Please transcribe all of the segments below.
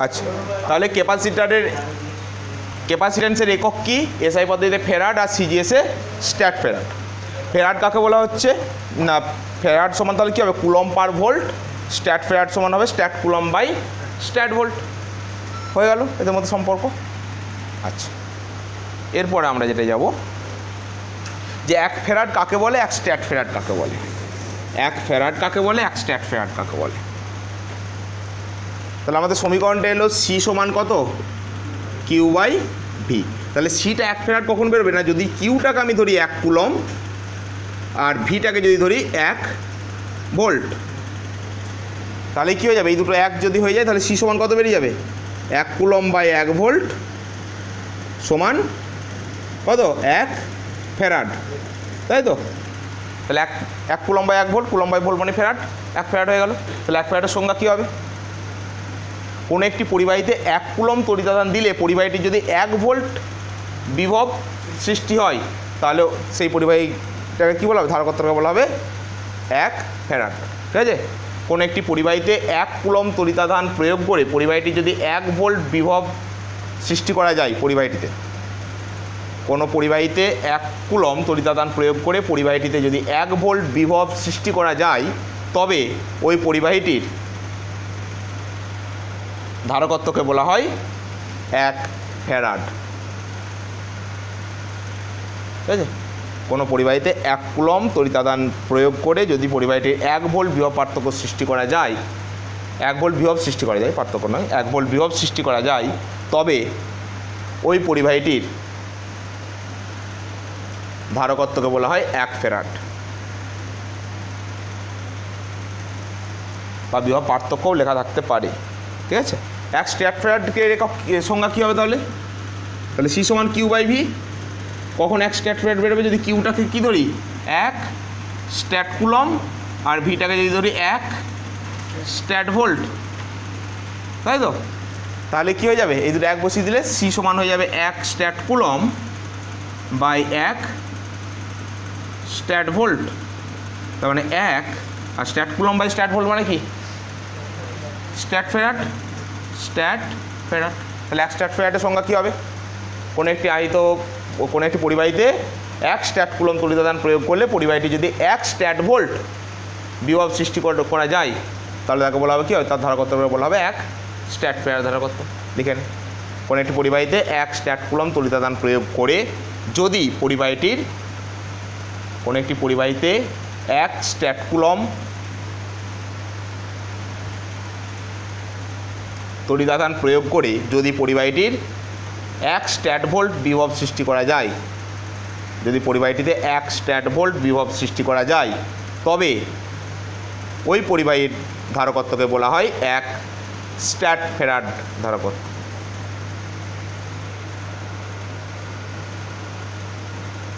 আচ্ছা, তাহলে ক্যাপাসিট্যান্সের একক কি? এসআই পদ্ধতিতে ফেরাড আর সিজিএসে স্ট্যাট ফেরাড। ফেরাড কাকে বলা হচ্ছে না, ফেরাড সমান তাহলে কী হবে coulomb per volt, stat farad সমান হবে stat coulomb by stat volt. হয়ে গেল এদের মধ্যে সম্পর্ক। আচ্ছা, এরপরে আমরা যেটা যাব যে এক ফেরাড কাকে বলে, এক স্ট্যাট ফেরাড কাকে বলে। এক ফেরাড কাকে বলে, এক স্ট্যাট ফেরাড কাকে বলে। তাহলে আমাদের সমীকরণটা এলো সি সমান কত, কিউ বাই ভি। তাহলে সিটা এক ফেরাড কখন বেরোবে না, যদি কিউটাকে আমি ধরি 1 কুলম আর ভিটাকে যদি ধরি 1 ভোল্ট। তাহলে কী হয়ে যাবে, এই দুটো এক যদি হয়ে যায় তাহলে সি সমান কত বেরিয়ে যাবে, 1 কুলম বাই 1 ভোল্ট সমান কত, 1 ফেরাড, তাই তো? তাহলে এক coulomb by 1 volt, coulomb by volt মানে ফেরাড, 1 ফেরাড হয়ে গেল। তাহলে 1 ফেরাডের সংজ্ঞা কী হবে, কোনো একটি পরিবাহীতে 1 কুলম তড়িতাদান দিলে পরিবাহীটি যদি 1 ভোল্ট বিভব সৃষ্টি হয় তাহলে সেই পরিবাহীটাকে কী বলা হবে, ধারকত্বকে বলা হবে 1 ফেরাড। ঠিক আছে, কোনো একটি পরিবাহীতে 1 কুলম তড়িতাদান প্রয়োগ করে পরিবাহীটি যদি 1 ভোল্ট বিভব সৃষ্টি করা যায়, পরিবাহীটিতে কোনো পরিবাহীতে 1 কুলম তড়িতাদান প্রয়োগ করে পরিবাহীটিতে যদি 1 ভোল্ট বিভব সৃষ্টি করা যায় তবে ওই পরিবাহীটির ধারকত্বকে বলা হয় 1 ফ্যারাড। ঠিক আছে, কোনো পরিবাহীতে 1 কুলম তড়িতাদান প্রয়োগ করে যদি পরিবাহীটির 1 ভোল্ট বিভব পার্থক্য সৃষ্টি করা যায়, 1 ভোল্ট বিভব সৃষ্টি করা যায়, পার্থক্য নয়, 1 ভোল্ট বিভব সৃষ্টি করা যায় তবে ওই পরিবাহীটির ধারকত্বকে বলা হয় 1 ফ্যারাড বা বিভব পার্থক্যও লেখা থাকতে পারে। ঠিক আছে, 1 স্ট্যাট ফ্যারাডকে সংজ্ঞা কী হবে তাহলে, তাহলে সি সমান কিউ বাই ভি। কখন 1 স্ট্যাট ফ্যারাড বেরোবে, যদি কিউটাকে কী ধরি 1 স্ট্যাট কুলম আর ভিটাকে যদি ধরি 1 স্ট্যাট ভোল্ট, তাই তো? তাহলে কী হয়ে যাবে, এই দুটো 1 বসিয়ে দিলে সি সমান হয়ে যাবে 1 stat coulomb by 1 stat volt. তার মানে 1 আর stat coulomb by stat volt মানে কি, স্ট্যাট ফেরাড, স্ট্যাট ফেরাড। তাহলে 1 স্ট্যাট ফেরাডের সংজ্ঞা কী হবে, কোনো একটি পরিবাহীতে 1 স্ট্যাট কুলম তড়িতাদান প্রয়োগ করলে পরিবাহীটি যদি 1 স্ট্যাট ভোল্ট বিভব সৃষ্টি করা যায় তাহলে তাকে বলা হবে কী হবে, তার ধারকত্বকে বলা হবে 1 স্ট্যাট ফেরাড ধারকত্ব। লিখেন, কোনো একটি পরিবাহীতে 1 স্ট্যাট কুলম তড়িতাদান প্রয়োগ করে যদি পরিবাহীটির, কোনো একটি পরিবাহীতে 1 স্ট্যাট কুলম তড়িতাদান প্রয়োগ করে যদি পরিবাহীটির 1 স্ট্যাট ভোল্ট বিভব সৃষ্টি করা যায়, যদি পরিবাহীটিতে 1 স্ট্যাট ভোল্ট বিভব সৃষ্টি করা যায় তবে ওই পরিবাহীর ধারকত্বকে বলা হয় 1 স্ট্যাট ফেরাড ধারকত্ব।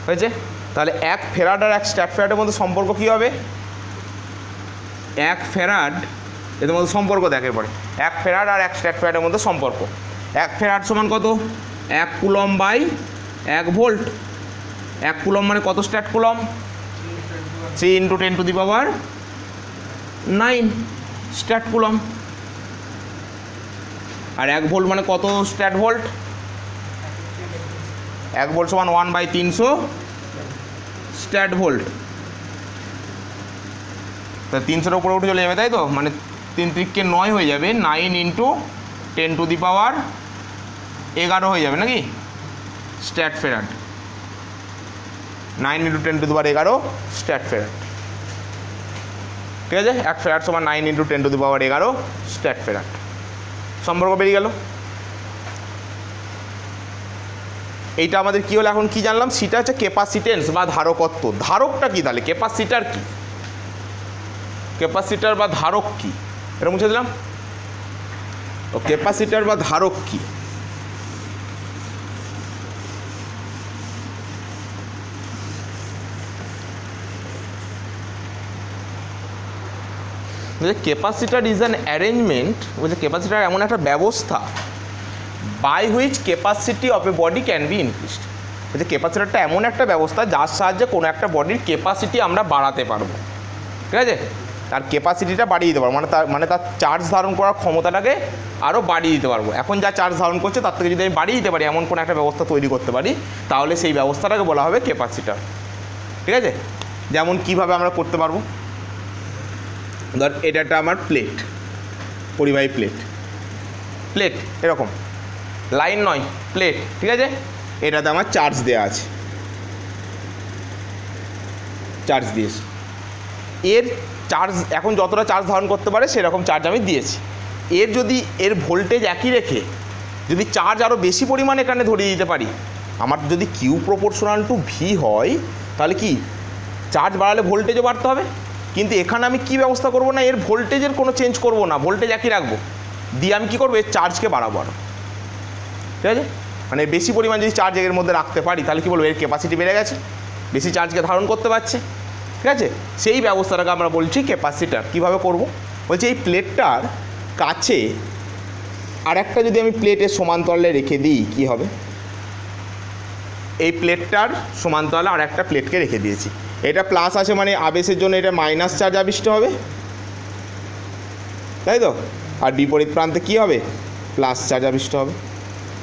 হয়েছে, তাহলে 1 ফেরাড আর 1 স্ট্যাট ফেরাডের মধ্যে সম্পর্ক কী হবে, 1 ফেরাড এদের মধ্যে সম্পর্ক দেখে পড়ে, 1 ফেরাড আর 1 স্ট্যাট ফেরাডের মধ্যে সম্পর্ক। 1 ফেরাড সমান কত, 1 কুলম বাই 1 ভোল্ট। 1 কুলম মানে কত স্ট্যাট কুলম, 3 × 10⁹ স্ট্যাট কুলম। আর 1 ভোল্ট মানে কত স্ট্যাট ভোল্ট, 1 ভোল্ট সমান 1/300 স্ট্যাট ভোল্ট। তা 300-এর উপরে উঠে চলে যাবে, তাই তো? মানে 3 × 9 হয়ে যাবে, 9 × 10⁻11 হয়ে যাবে নাকি স্ট্যাট ফেরাড, 9 × 10⁻11 স্ট্যাট ফেরাড। ঠিক আছে, 1 ফেরাড সমান 9 × 10⁻11 স্ট্যাট ফেরাড। সম্পর্ক বেরিয়ে গেল। এইটা আমাদের কী হলো, এখন কি জানলাম, সেটা হচ্ছে ক্যাপাসিটেন্স বা ধারকত্ব। ধারকটা কি তাহলে, ক্যাপাসিটার কি, ক্যাপাসিটার বা ধারক কি, এটা মুছে দিলাম। তো ক্যাপাসিটার বা ধারক কি, ক্যাপাসিটার ইজ অ্যান অ্যারেঞ্জমেন্ট, বলছে ক্যাপাসিটার এমন একটা ব্যবস্থা by which capacity of a body can be increased. বলছে ক্যাপাসিটারটা এমন একটা ব্যবস্থা যার সাহায্যে কোনো একটা বডির ক্যাপাসিটি আমরা বাড়াতে পারবো। ঠিক আছে, তার ক্যাপাসিটিটা বাড়িয়ে দিতে পারবো, মানে তার চার্জ ধারণ করার ক্ষমতাটাকে আরও বাড়িয়ে দিতে পারবো। এখন যা চার্জ ধারণ করছে তার থেকে যদি আমি বাড়িয়ে দিতে পারি, এমন কোনো একটা ব্যবস্থা তৈরি করতে পারি, তাহলে সেই ব্যবস্থাটাকে বলা হবে ক্যাপাসিটার। ঠিক আছে, যেমন কিভাবে আমরা করতে পারবো, ধর এটা একটা আমার প্লেট, পরিবাহী প্লেট এরকম লাইন নয়, প্লেট। ঠিক আছে, এটাতে আমার চার্জ দেওয়া আছে, চার্জ দিয়েছি, এর চার্জ এখন যতটা চার্জ ধারণ করতে পারে সেরকম চার্জ আমি দিয়েছি। এর ভোল্টেজ একই রেখে যদি চার্জ আরও বেশি পরিমাণে এখানে ধরিয়ে দিতে পারি, আমার যদি কিউ প্রপোর্শনাল টু ভি হয়, তাহলে কি চার্জ বাড়ালে ভোল্টেজও বাড়তে হবে। কিন্তু এখানে আমি কি ব্যবস্থা করব না, এর ভোল্টেজের কোনো চেঞ্জ করব না, ভোল্টেজ একই রাখবো, দিয়ে আমি কী করবো, এর চার্জকে বাড়াবো আরও। ঠিক আছে, মানে বেশি পরিমাণ যদি চার্জ এর মধ্যে রাখতে পারি, তাহলে কী বলবো, এর ক্যাপাসিটি বেড়ে গেছে, বেশি চার্জকে ধারণ করতে পারছে। ঠিক আছে, সেই ব্যবস্থাটাকে আমরা বলছি ক্যাপাসিটার। কীভাবে করব, বলছি এই প্লেটটার কাছে আর একটা যদি আমি প্লেটের সমান্তরালে রেখে দিই কী হবে, এই প্লেটটার সমান্তরালে আর একটা প্লেটকে রেখে দিয়েছি, এটা প্লাস আছে মানে আবেশের জন্য এটা মাইনাস চার্জ আবিষ্ট হবে, তাই তো, আর বিপরীত প্রান্তে কী হবে, প্লাস চার্জ আবিষ্ট হবে।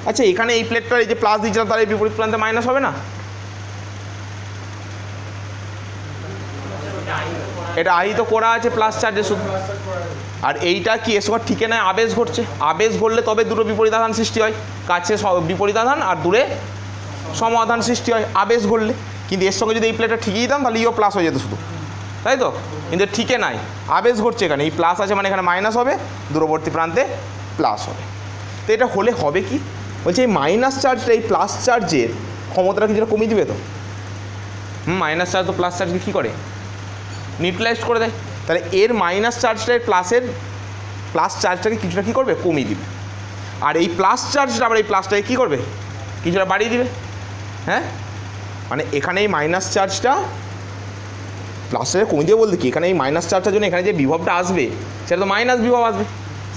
আচ্ছা, এখানে এই প্লেটটার এই যে প্লাস দিয়েছিলাম, তাহলে বিপরীত প্রান্তে মাইনাস হবে না? এটা আহিত করা আছে প্লাস চার্জে শুধু, আর এইটা কি এর সঙ্গে ঠিকে নয় আবেশ ঘটছে, আবেশ ঘটলে তবে দুটো বিপরীত আধান সৃষ্টি হয়, কাছে বিপরীত আধান আর দূরে সম আধান সৃষ্টি হয় আবেশ ঘটলে। কিন্তু এর সঙ্গে যদি এই প্লেটটা ঠিকই দিতাম তাহলে ইও প্লাস হয়ে যেত শুধু, তাই তো, কিন্তু ঠিকে নাই, আবেশ ঘটছে এখানে, এই প্লাস আছে মানে এখানে মাইনাস হবে, দূরবর্তী প্রান্তে প্লাস হবে। তো এটা হলে হবে কি, বলছে এই মাইনাস চার্জটা এই প্লাস চার্জের ক্ষমতাটা কিছুটা কমিয়ে দিবে তো। মাইনাস চার্জ তো প্লাস চার্জকে কী করে, নিউট্রালাইজ করে দেয়। তাহলে এর মাইনাস চার্জটা প্লাস চার্জটাকে কিছুটা কী করবে, কমিয়ে দিবে। আর এই প্লাস চার্জটা আবার এই প্লাসটাকে কী করবে, কিছুটা বাড়িয়ে দিবে। হ্যাঁ, মানে এখানে এই মাইনাস চার্জটা প্লাসটাকে কমিয়ে দেবে বলতে কি, এখানে এই মাইনাস চার্জটার জন্য এখানে যে বিভবটা আসবে সেটা তো মাইনাস বিভব আসবে,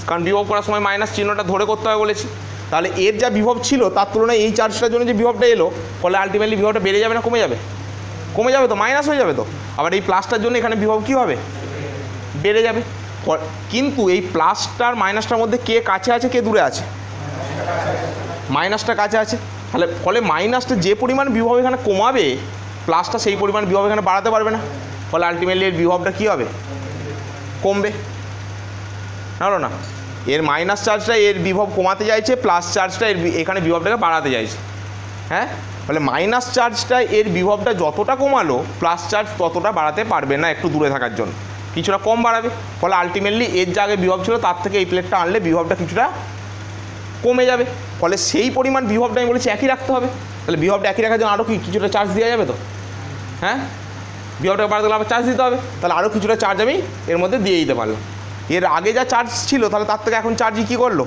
কারণ বিভব করার সময় মাইনাস চিহ্নটা ধরে করতে হবে বলেছি। তাহলে এর যা বিভব ছিল তার তুলনায় এই চার্জটার জন্য যে বিভবটা এলো, ফলে আলটিমেটলি বিভবটা বেড়ে যাবে না কমে যাবে, কমে যাবে তো, মাইনাস হয়ে যাবে তো। আবার এই প্লাসটার জন্য এখানে বিভব কী হবে, বেড়ে যাবে। কিন্তু এই প্লাসটার মাইনাসটার মধ্যে কে কাছে আছে কে দূরে আছে, মাইনাসটা কাছে আছে, ফলে মাইনাসটা যে পরিমাণ বিভব এখানে কমাবে, প্লাসটা সেই পরিমাণ বিভব এখানে বাড়াতে পারবে না, ফলে আলটিমেটলি এর বিভবটা কী হবে, কমবে। হলো না, এর মাইনাস চার্জটা এর বিভব কমাতে চাইছে, প্লাস চার্জটা এর এখানে বিভবটাকে বাড়াতে চাইছে। হ্যাঁ, ফলে মাইনাস চার্জটা এর বিভবটা যতটা কমালো, প্লাস চার্জ ততটা বাড়াতে পারবে না, একটু দূরে থাকার জন্য কিছুটা কম বাড়াবে, ফলে আলটিমেটলি এর যা আগে বিভব ছিল তার থেকে এই প্লেটটা আনলে বিভবটা কিছুটা কমে যাবে, ফলে সেই পরিমাণ বিভবটা আমি বলেছি একই রাখতে হবে। তাহলে বিভবটা একই রাখার জন্য আরও কিছুটা চার্জ দেওয়া যাবে তো। হ্যাঁ, বিভবটাকে বাড়াতে গেলে আবার চার্জ দিতে হবে, তাহলে আরও কিছুটা চার্জ আমি এর মধ্যে দিয়ে দিতে পারলাম। এর আগে যা চার্জ ছিল তাহলে তার থেকে এখন চার্জই কী করলো,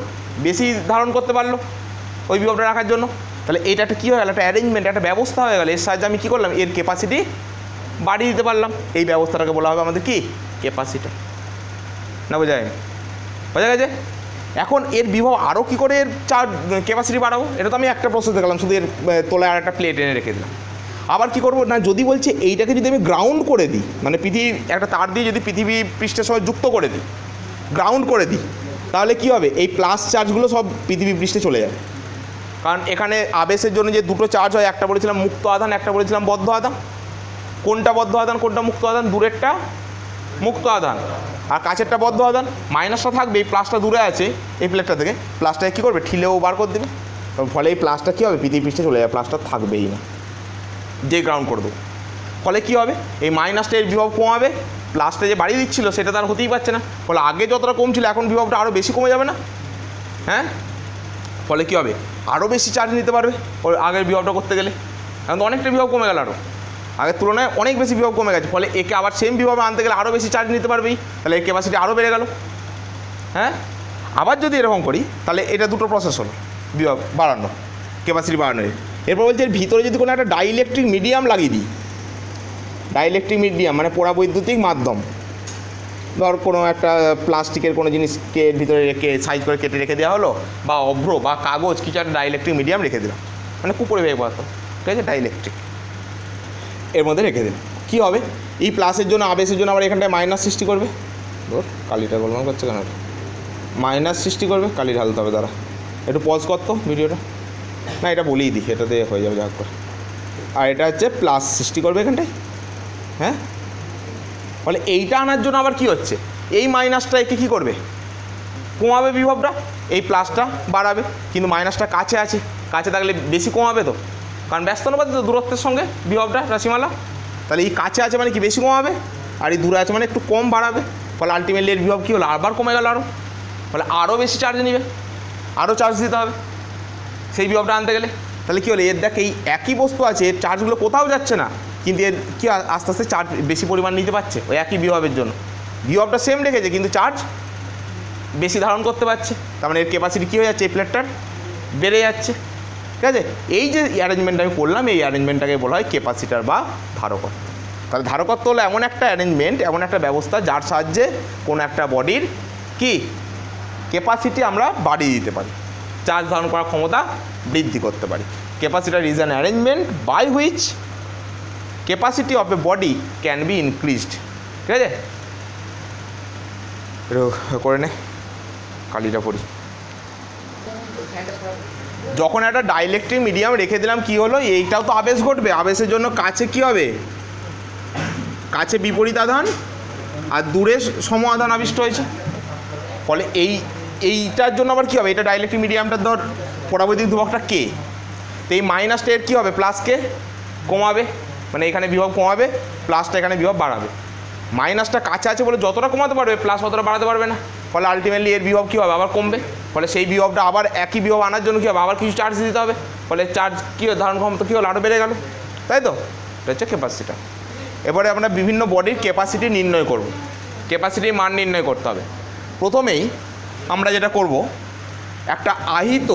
বেশি ধারণ করতে পারলো ওই বিভবটা রাখার জন্য। তাহলে এইটা একটা কী হয়ে গেল, একটা অ্যারেঞ্জমেন্ট, একটা ব্যবস্থা হয়ে গেল, এর সাহায্যে আমি কী করলাম, এর ক্যাপাসিটি বাড়িয়ে দিতে পারলাম। এই ব্যবস্থাটাকে বলা হবে আমাদের কি, ক্যাপাসিটার। না বোঝা যায়, বোঝা গেছে? এখন এর বিভব আরও কী করে এর চার্জ ক্যাপাসিটি বাড়াবো, এটা তো আমি একটা প্রসেস দেখালাম, শুধু এর তলায় আর একটা প্লেট এনে রেখে দিলাম। আবার কী করবো না, যদি বলছে এইটাকে যদি আমি গ্রাউন্ড করে দিই, মানে পৃথিবী একটা তার দিয়ে যদি পৃথিবী পৃষ্ঠের সঙ্গে যুক্ত করে দিই, গ্রাউন্ড করে দিই, তাহলে কী হবে, এই প্লাস চার্জগুলো সব পৃথিবী পৃষ্ঠে চলে যাবে। কারণ এখানে আবেশের জন্য যে দুটো চার্জ হয়, একটা বলেছিলাম মুক্ত আধান, একটা বলেছিলাম বদ্ধ আধান। কোনটা বদ্ধ আধান কোনটা মুক্ত আধান, দূরেরটা মুক্ত আধান আর কাছেরটা বদ্ধ আধান। মাইনাসটা থাকবে, এই প্লাসটা দূরে আছে এই প্লেটটা থেকে, প্লাসটাকে কী করবে, ঠিলেও বার করে দেবে, ফলে এই প্লাসটা কী হবে, পৃথিবী পৃষ্ঠে চলে যাবে, প্লাসটা থাকবেই না, যে গ্রাউন্ড করে দেবো। ফলে কী হবে, এই মাইনাসটা এর বিভব কমাবে, প্লাসটা যে বাড়িয়ে দিচ্ছিল সেটা তার হতেই পারছে না, ফলে আগে যতটা কম ছিল এখন বিভবটা আরও বেশি কমে যাবে না। হ্যাঁ, ফলে কী হবে, আরও বেশি চার্জ নিতে পারবে ওই আগের বিভবটা করতে গেলে। এখন তো অনেকটা বিভব কমে গেল, আরও আগের তুলনায় অনেক বেশি বিভব কমে গেছে, ফলে একে আবার সেম বিভবে আনতে গেলে আরও বেশি চার্জ নিতে পারবেই, তাহলে এর ক্যাপাসিটি আরও বেড়ে গেল। হ্যাঁ, আবার যদি এরকম করি তাহলে এটা দুটো প্রসেস হলো, বিভব বাড়ানো, ক্যাপাসিটি বাড়ানোর। এরপর বলছে এর ভিতরে যদি কোনো একটা ডাইইলেকট্রিক মিডিয়াম লাগিয়ে দিই, ডাইইলেকট্রিক মিডিয়াম মানে পরাবৈদ্যুতিক মাধ্যম, ধর কোনো একটা প্লাস্টিকের কোনো জিনিসকে ভিতরে রেখে সাইজ করে কেটে রেখে দেওয়া হলো, বা অভ্র বা কাগজ কিছু একটা ডাইইলেকট্রিক মিডিয়াম রেখে দিলাম, মানে কুপরিবাহী পদার্থ, ঠিক আছে, ডাইইলেকট্রিক এর মধ্যে রেখে দিলাম, কী হবে, এই প্লাসের জন্য আবেশের জন্য আবার এখানটায় মাইনাস সৃষ্টি করবে, ওর কালিটা গোলমাল করছে কেন, মাইনাস সৃষ্টি করবে, কালি ঢালতে হবে। দাঁড়া একটু পজ করতো ভিডিওটা, না এটা বলেই দিই, এটাতে হয়ে যাবে যা করে। আর এটা হচ্ছে প্লাস সৃষ্টি করবে এখানটায়, হ্যাঁ। ফলে এইটা আনার জন্য আবার কি হচ্ছে, এই মাইনাসটা একে কী করবে, কমাবে বিভবটা, এই প্লাসটা বাড়াবে, কিন্তু মাইনাসটা কাছে আছে, কাছে থাকলে বেশি কমাবে তো, কারণ ব্যস্ত অনুপাতে তো দূরত্বের সঙ্গে বিভবটা রাশিমালা। তাহলে এই কাছে আছে মানে কি বেশি কমাবে, আর এই দূরে আছে মানে একটু কম বাড়াবে। ফলে আলটিমেটলি এর বিভব কী হলো, আবার কমে গেল আরও, ফলে আরও বেশি চার্জ নেবে, আরও চার্জ দিতে হবে সেই বিভবটা আনতে গেলে। তাহলে কী হলো, এর দেখ এই একই বস্তু আছে, এর চার্জগুলো কোথাও যাচ্ছে না, কিন্তু এর কি আস্তে আস্তে চার্জ বেশি পরিমাণ নিতে পারছে ওই একই বিভবের জন্য। বিভবটা সেম রেখেছে কিন্তু চার্জ বেশি ধারণ করতে পারছে, তার মানে এর ক্যাপাসিটি কী হয়ে যাচ্ছে, এই প্লেটটার বেড়ে যাচ্ছে। ঠিক আছে, এই যে অ্যারেঞ্জমেন্ট আমি করলাম, এই অ্যারেঞ্জমেন্টটাকে বলা হয় ক্যাপাসিটার বা ধারকত্ব। তাহলে ধারকত্ব হলো এমন একটা অ্যারেঞ্জমেন্ট, এমন একটা ব্যবস্থা যার সাহায্যে কোনো একটা বডির কি ক্যাপাসিটি আমরা বাড়িয়ে দিতে পারি, চার্জ ধারণ করার ক্ষমতা বৃদ্ধি করতে পারি। Capacitor is an arrangement by which capacity of a body can be increased. ঠিক আছে, করে নে, কালিটা পড়ি। যখন একটা ডাইইলেকট্রিক মিডিয়াম রেখে দিলাম কি হলো, এইটাও তো আবেশ ঘটবে, আবেশের জন্য কাছে কি হবে, কাছে বিপরীত আধান আর দূরে সম আধান আবিষ্ট হয়েছে। ফলে এইটার জন্য আবার কী হবে, এটা ডাইইলেকট্রিক মিডিয়ামটার ধর পরাবৈদ্যুতিক ধ্রুবকটা কে, তো এই মাইনাসটা এর কী হবে, প্লাসকে কমাবে, মানে এখানে বিভব কমাবে, প্লাসটা এখানে বিভব বাড়াবে। মাইনাসটা কাছে আছে বলে যতটা কমাতে পারবে, প্লাস অতটা বাড়াতে পারবে না, ফলে আলটিমেটলি এর বিভব কী হবে, আবার কমবে। ফলে সেই বিভবটা আবার একই বিভব আনার জন্য কী হবে, আবার কিছু চার্জ দিতে হবে, ফলে চার্জ কী ধারণ ক্ষমতা কী হলো, আরও বেড়ে গেল, তাই তো। এটা হচ্ছে ক্যাপাসিটি। এবারে আমরা বিভিন্ন বডির ক্যাপাসিটি নির্ণয় করব, ক্যাপাসিটির মান নির্ণয় করতে হবে। প্রথমেই আমরা যেটা করব, একটা আহিত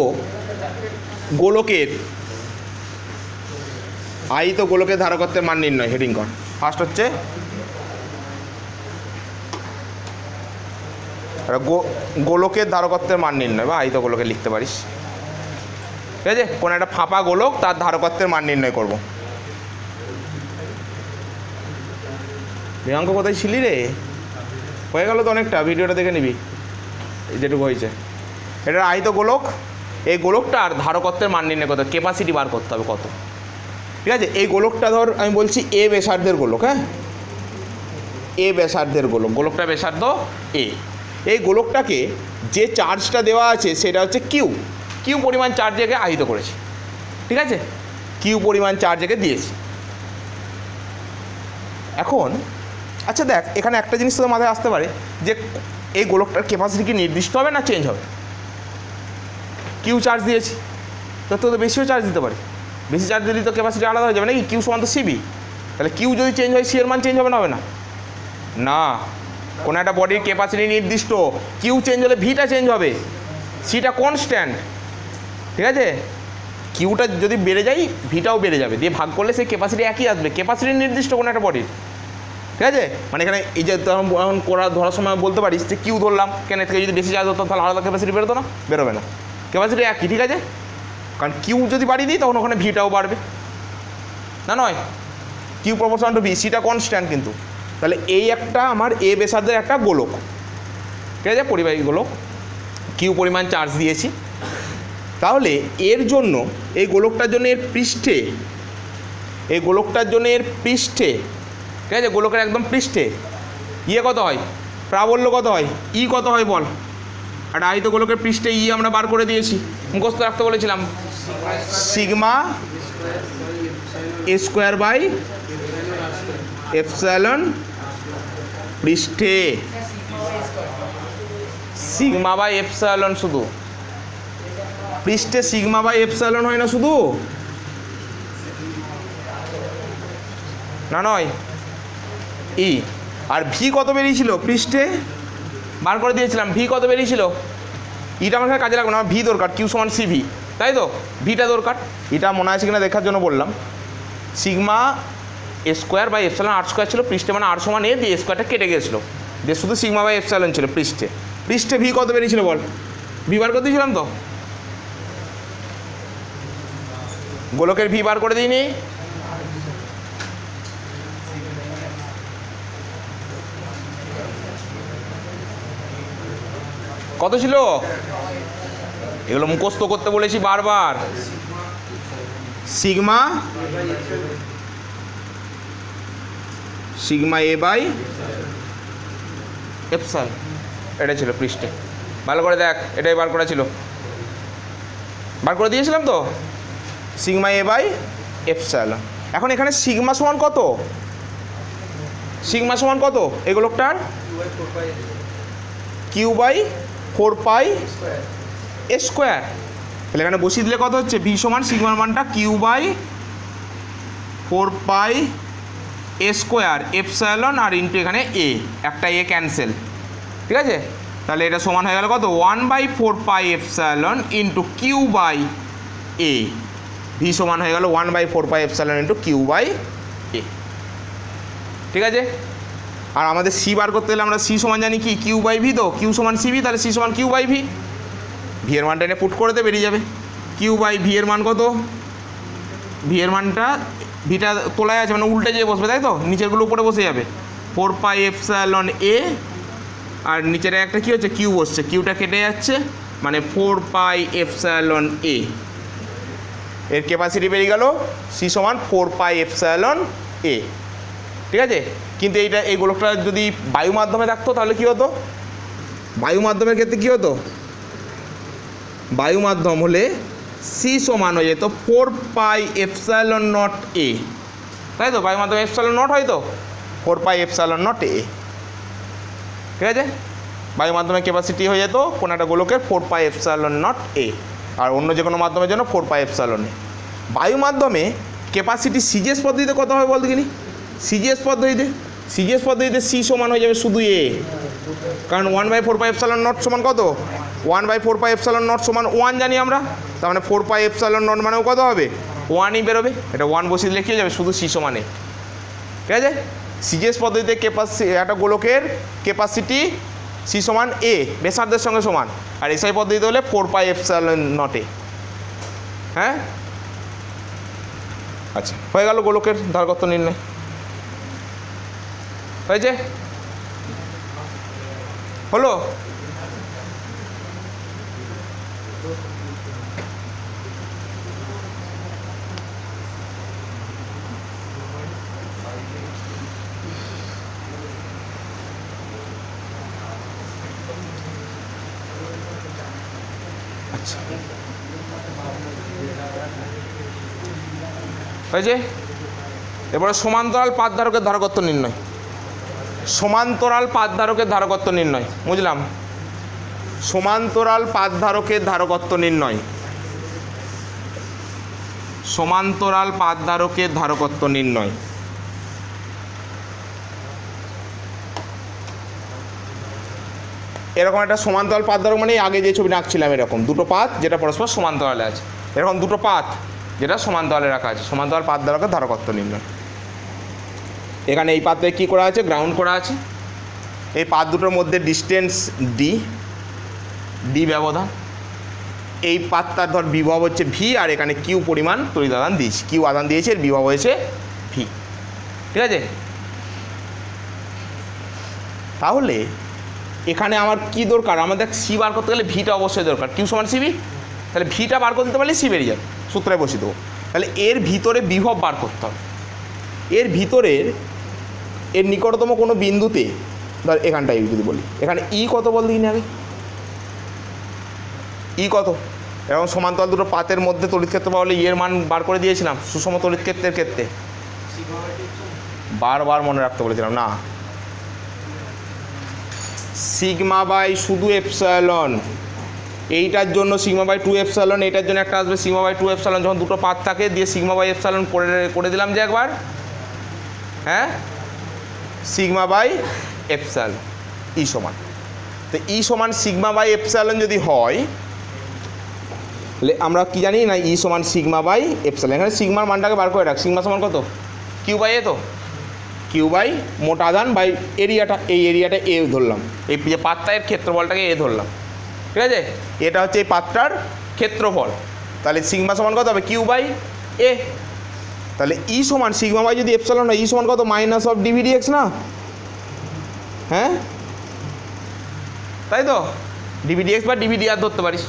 গোলকের ধারকত্বের মান নির্ণয়, হেডিং কর। ফার্স্ট হচ্ছে গোলকের ধারকত্বের মান নির্ণয়, বা আহিত গোলকে লিখতে পারিস। ঠিক আছে, কোনো একটা ফাঁপা গোলক তার ধারকত্বের মান নির্ণয় করব। প্রিয়াঙ্ক কোথায় ছিলি রে, হয়ে গেল তো অনেকটা, ভিডিওটা দেখে নিবি যেটুকু হয়েছে। এটা আহিত গোলক, এই গোলকটার ধারকত্বের মান নির্ণয় করতে হবে, ক্যাপাসিটি বার করতে হবে কত। ঠিক আছে, এই গোলকটা ধর আমি বলছি এ ব্যাসার্ধের গোলক, হ্যাঁ এ ব্যাসার্ধের গোলক, গোলকটা ব্যাসার্ধ এ। এই গোলকটাকে যে চার্জটা দেওয়া আছে সেটা হচ্ছে কিউ, কিউ পরিমাণ চার্জ একে আহিত করেছে। ঠিক আছে, কিউ পরিমাণ চার্জ একে দিয়েছি। এখন আচ্ছা দেখ, এখানে একটা জিনিস তোদের মাথায় আসতে পারে যে এই গোলকটার ক্যাপাসিটি কি নির্দিষ্ট হবে না চেঞ্জ হবে। কিউ চার্জ দিয়েছি তো বেশিও চার্জ দিতে পারে, বেশি চার্জ দিলে তো ক্যাপাসিটি আলাদা হয়ে যাবে নাকি, কিউ সমান তো সিবি। তাহলে কিউ যদি চেঞ্জ হয় সি এর মান চেঞ্জ হবে না, হবে না? না, কোনো একটা বডির ক্যাপাসিটি নির্দিষ্ট, কিউ চেঞ্জ হলে ভিটা চেঞ্জ হবে, সিটা কনস্ট্যান্ট। ঠিক আছে, কিউটা যদি বেড়ে যায় ভিটাও বেড়ে যাবে, দিয়ে ভাগ করলে সেই ক্যাপাসিটি একই আসবে, ক্যাপাসিটি নির্দিষ্ট কোনো একটা বডির। ঠিক আছে, মানে এখানে এই যে তখন ধরার সময় বলতে পারিস যে কিউ ধরলাম, কেন থেকে যদি বেশি চার্জ হতো তাহলে আলাদা ক্যাপাসিটি বেরোতো না, বেরোবে না, ক্যাপাসিটি একই। ঠিক আছে, কারণ কিউ যদি বাড়িয়ে দিই তখন ওখানে ভিটাও বাড়বে, না নয়, কিউ প্রপোর্শন টু ভি, সিটা কনস্ট্যান্ট কিন্তু। তাহলে এই একটা আমার এ ব্যাসার্ধের একটা গোলক, ঠিক আছে, পরিবাহী গোলক, কিউ পরিমাণ চার্জ দিয়েছি। তাহলে এর জন্য এই গোলকটার জন্য এর পৃষ্ঠে, এই গোলকটার জন্য এর পৃষ্ঠে, ঠিক আছে, গোলকের একদম পৃষ্ঠে ইয়ে কত হয়, প্রাবল্য কত হয়, ই কত হয় বল। আর আহিত গোলকের পৃষ্ঠে ই আমরা বার করে দিয়েছি, মুখস্থ রাখতে বলেছিলাম, sigma A square by epsilon, পৃষ্ঠে সিগমা বাই এপসাইলন, শুধু পৃষ্ঠে সিগমা বাই এপসাইলন হয় না শুধু, না নয় ই। আর ভি কত বেরিয়েছিল, পৃষ্ঠে বার করে দিয়েছিলাম, ভি কত বেরিয়েছিল, ইটা আমার কাছে লাগবে না, আমার ভি দরকার, কিউ সমান সি ভি, তাই তো, ভিটা দরকার। এটা মনে আছে কিনা দেখার জন্য বললাম, sigma A square by epsilon, আর স্কোয়ার ছিল, পৃষ্ঠে মানে আর সমান এ, দিয়ে স্কোয়ারটা কেটে গেছিলো, দিয়ে শুধু সিগমা বাই এপসাইলন ছিল পৃষ্ঠে। পৃষ্ঠে ভি কত বেরিয়েছিল বল, ভি বার করে দিয়েছিলাম তো, গোলকের ভি বার করে দিইনি, কত ছিল? এগুলো মুখস্থ করতে বলেছি বারবার। সিগমা এ বাই এপসাইলন, এটা ছিল পৃষ্ঠে। ভালো করে দেখ, এটাই বার করা ছিল, বার করে দিয়েছিলাম তো, সিগমা এ বাই এপসাইলন। এখন এখানে সিগমা সমান কত? সিগমা সমান কত এগুলোটার? Q by 4 pi square. তাহলে এখানে বসিয়ে দিলে কত হচ্ছে? ভি সমান সিগমার মানটা Q by 4 pi square epsilon আর ইন্টু এখানে এ, একটা এ ক্যান্সেল, ঠিক আছে? তাহলে এটা সমান হয়ে গেল কত? 1/4 pi epsilon into Q by A. V সমান হয়ে গেল 1/4 pi epsilon into Q by A, ঠিক আছে? আর আমাদের সি বার করতে গেলে আমরা সি সমান জানি কি? Q by V. তো কিউ সমান সিভি, তাহলে সি সমান কিউ বাই ভি। ভি এর মানটা এনে পুট করে দে, বেরিয়ে যাবে কিউ বাই ভি এর মান কত? ভি এর মানটা, ভিটা তোলায় আছে মানে উল্টে যেয়ে বসবে, তাই তো? নিচেরগুলো উপরে বসে যাবে। 4 পাই এপসাইলন এ আর নিচের একটা কী হচ্ছে? কিউ বসছে, কিউটা কেটে যাচ্ছে, মানে 4 পাই এপসাইলন এ। এর ক্যাপাসিটি বেরিয়ে গেল সি সমান 4 পাই এপসাইলন এ, ঠিক আছে? কিন্তু এই গোলকটা যদি বায়ু মাধ্যমে থাকতো তাহলে কী হতো? বায়ু মাধ্যমের ক্ষেত্রে কী হতো? বায়ু মাধ্যম হলে সি সমান হয়ে যেত 4 পাই এপসাইলন নট এ, তাই তো? বায়ু মাধ্যমে এপসাইলন নট হয় তো, 4 পাই এপসাইলন নট এ, ঠিক আছে? বায়ু মাধ্যমের ক্যাপাসিটি হয়ে যেত কোনো একটা গোলকের 4 পাই এপসাইলন নট এ, আর অন্য যে কোনো মাধ্যমের জন্য 4 পাই এপসাইলন এ। বায়ু মাধ্যমে ক্যাপাসিটি সিজিএস পদ্ধতিতে কত হবে বলতে গেলি? সিজিএস পদ্ধতিতে সি সমান হয়ে যাবে শুধু এ, কারণ 1/4 পাই এপসাইলন নট সমান কত? 1/4 পাই এপসাইলন নট সমান 1 জানি আমরা, তার মানে 4 পাই এপসাইলন নট মানেও কত হবে? 1ই বেরোবে। এটা 1 বসিয়ে দিলে কী হয়ে যাবে? শুধু সি সমানে, ঠিক আছে? সিজিএস পদ্ধতিতে একটা গোলকের ক্যাপাসিটি সি সমান এ, ব্যাসার্ধের সঙ্গে সমান, আর এসআই পদ্ধতিতে হলে 4 পাই এপসাইলন নট এ। হ্যাঁ, আচ্ছা, হয়ে গেল গোলকের ধারকত্ব নির্ণয়। হয়েছে? হলো? আচ্ছা, হয়েছে? এবারে সমান্তরাল পাত ধারকের ধারকত্ব নির্ণয়। সমান্তরাল পাত ধারকের ধারকত্ব নির্ণয়, বুঝলাম? সমান্তরাল পাত ধারকের ধারকত্ব নির্ণয়। সমান্তরাল পাত ধারকের ধারকত্ব নির্ণয়। এরকম একটা সমান্তরাল পাত ধারক মানে আগে যে ছবি আঁকছিলাম এরকম দুটো পাত যেটা পরস্পর সমান্তরালে আছে, এরকম দুটো পাত যেটা সমান্তরালে রাখা আছে, সমান্তরাল পাত ধারকের ধারকত্ব নির্ণয়। এখানে এই পাতে কী করা আছে? গ্রাউন্ড করা আছে। এই পাত দুটোর মধ্যে ডিস্টেন্স ডি ব্যবধান। এই পাতটার ধর বিভব হচ্ছে ভি, আর এখানে কিউ পরিমাণ তড়িৎ আদান দিয়েছি, কিউ আদান দিয়েছে, এর বিভব হয়েছে ভি, ঠিক আছে? তাহলে এখানে আমার কি দরকার? আমাদের সি বার করতে গেলে ভিটা অবশ্যই দরকার, কিউ সমান সিবি। তাহলে ভিটা বার করতে পারলে সি বেরিয়ে যাবে, সূত্রে বসিয়ে দেবো। তাহলে এর ভিতরে বিভব বার করতে হবে। এর ভিতরের এর নিকটতম কোনো বিন্দুতে, ধর এখানটাই যদি বলি, এখানে ই কত বল দিই আগে? ই কত? এরকম সমান্তরাল দুটো পাতের মধ্যে তড়িৎক্ষেত্র পাওয়া হলে ইয়ের মান বার করে দিয়েছিলাম সুষম তড়িৎক্ষেত্রের ক্ষেত্রে, বারবার মনে রাখতে বলেছিলাম না। সিগমা বাই শুধু এপসাইলন, এইটার জন্য সিগমা বাই 2 এপসাইলন, এইটার জন্য একটা আসবে সিগমা বাই 2 এপসাইলন। যখন দুটো পাত থাকে দিয়ে সিগমা বাই এপসাইলন করে দিলাম যে একবার, হ্যাঁ, সিগমা বাই এপসাইলন ই সমান। তো ই সমান সিগমা বাই এপসাইলন যদি হয়, তাহলে আমরা কি জানি না? ই সমান সিগমা বাই এপসাইলন। এখানে সিগমার মানটাকে বার করে রাখ। সিগমা সমান কত? কিউ বাই এ। তো কিউ বাই মোট আধান বাই এরিয়াটা, এই এরিয়াটা এ ধরলাম, এই যে পাতটা এর ক্ষেত্রফলটাকে এ ধরলাম, ঠিক আছে? এটা হচ্ছে এই পাতটার ক্ষেত্রফল। তাহলে সিগমা সমান কত হবে? Q by A. তাহলে ই সমান সিগমা বাই যদি এপসাইলন হয়, ই সমান কত? মাইনাস অফ ডিভি ডিএক্স না? হ্যাঁ, তাই তো? ডিভি ডিএক্স বা ডিভি ডিআর ধরতে পারিস,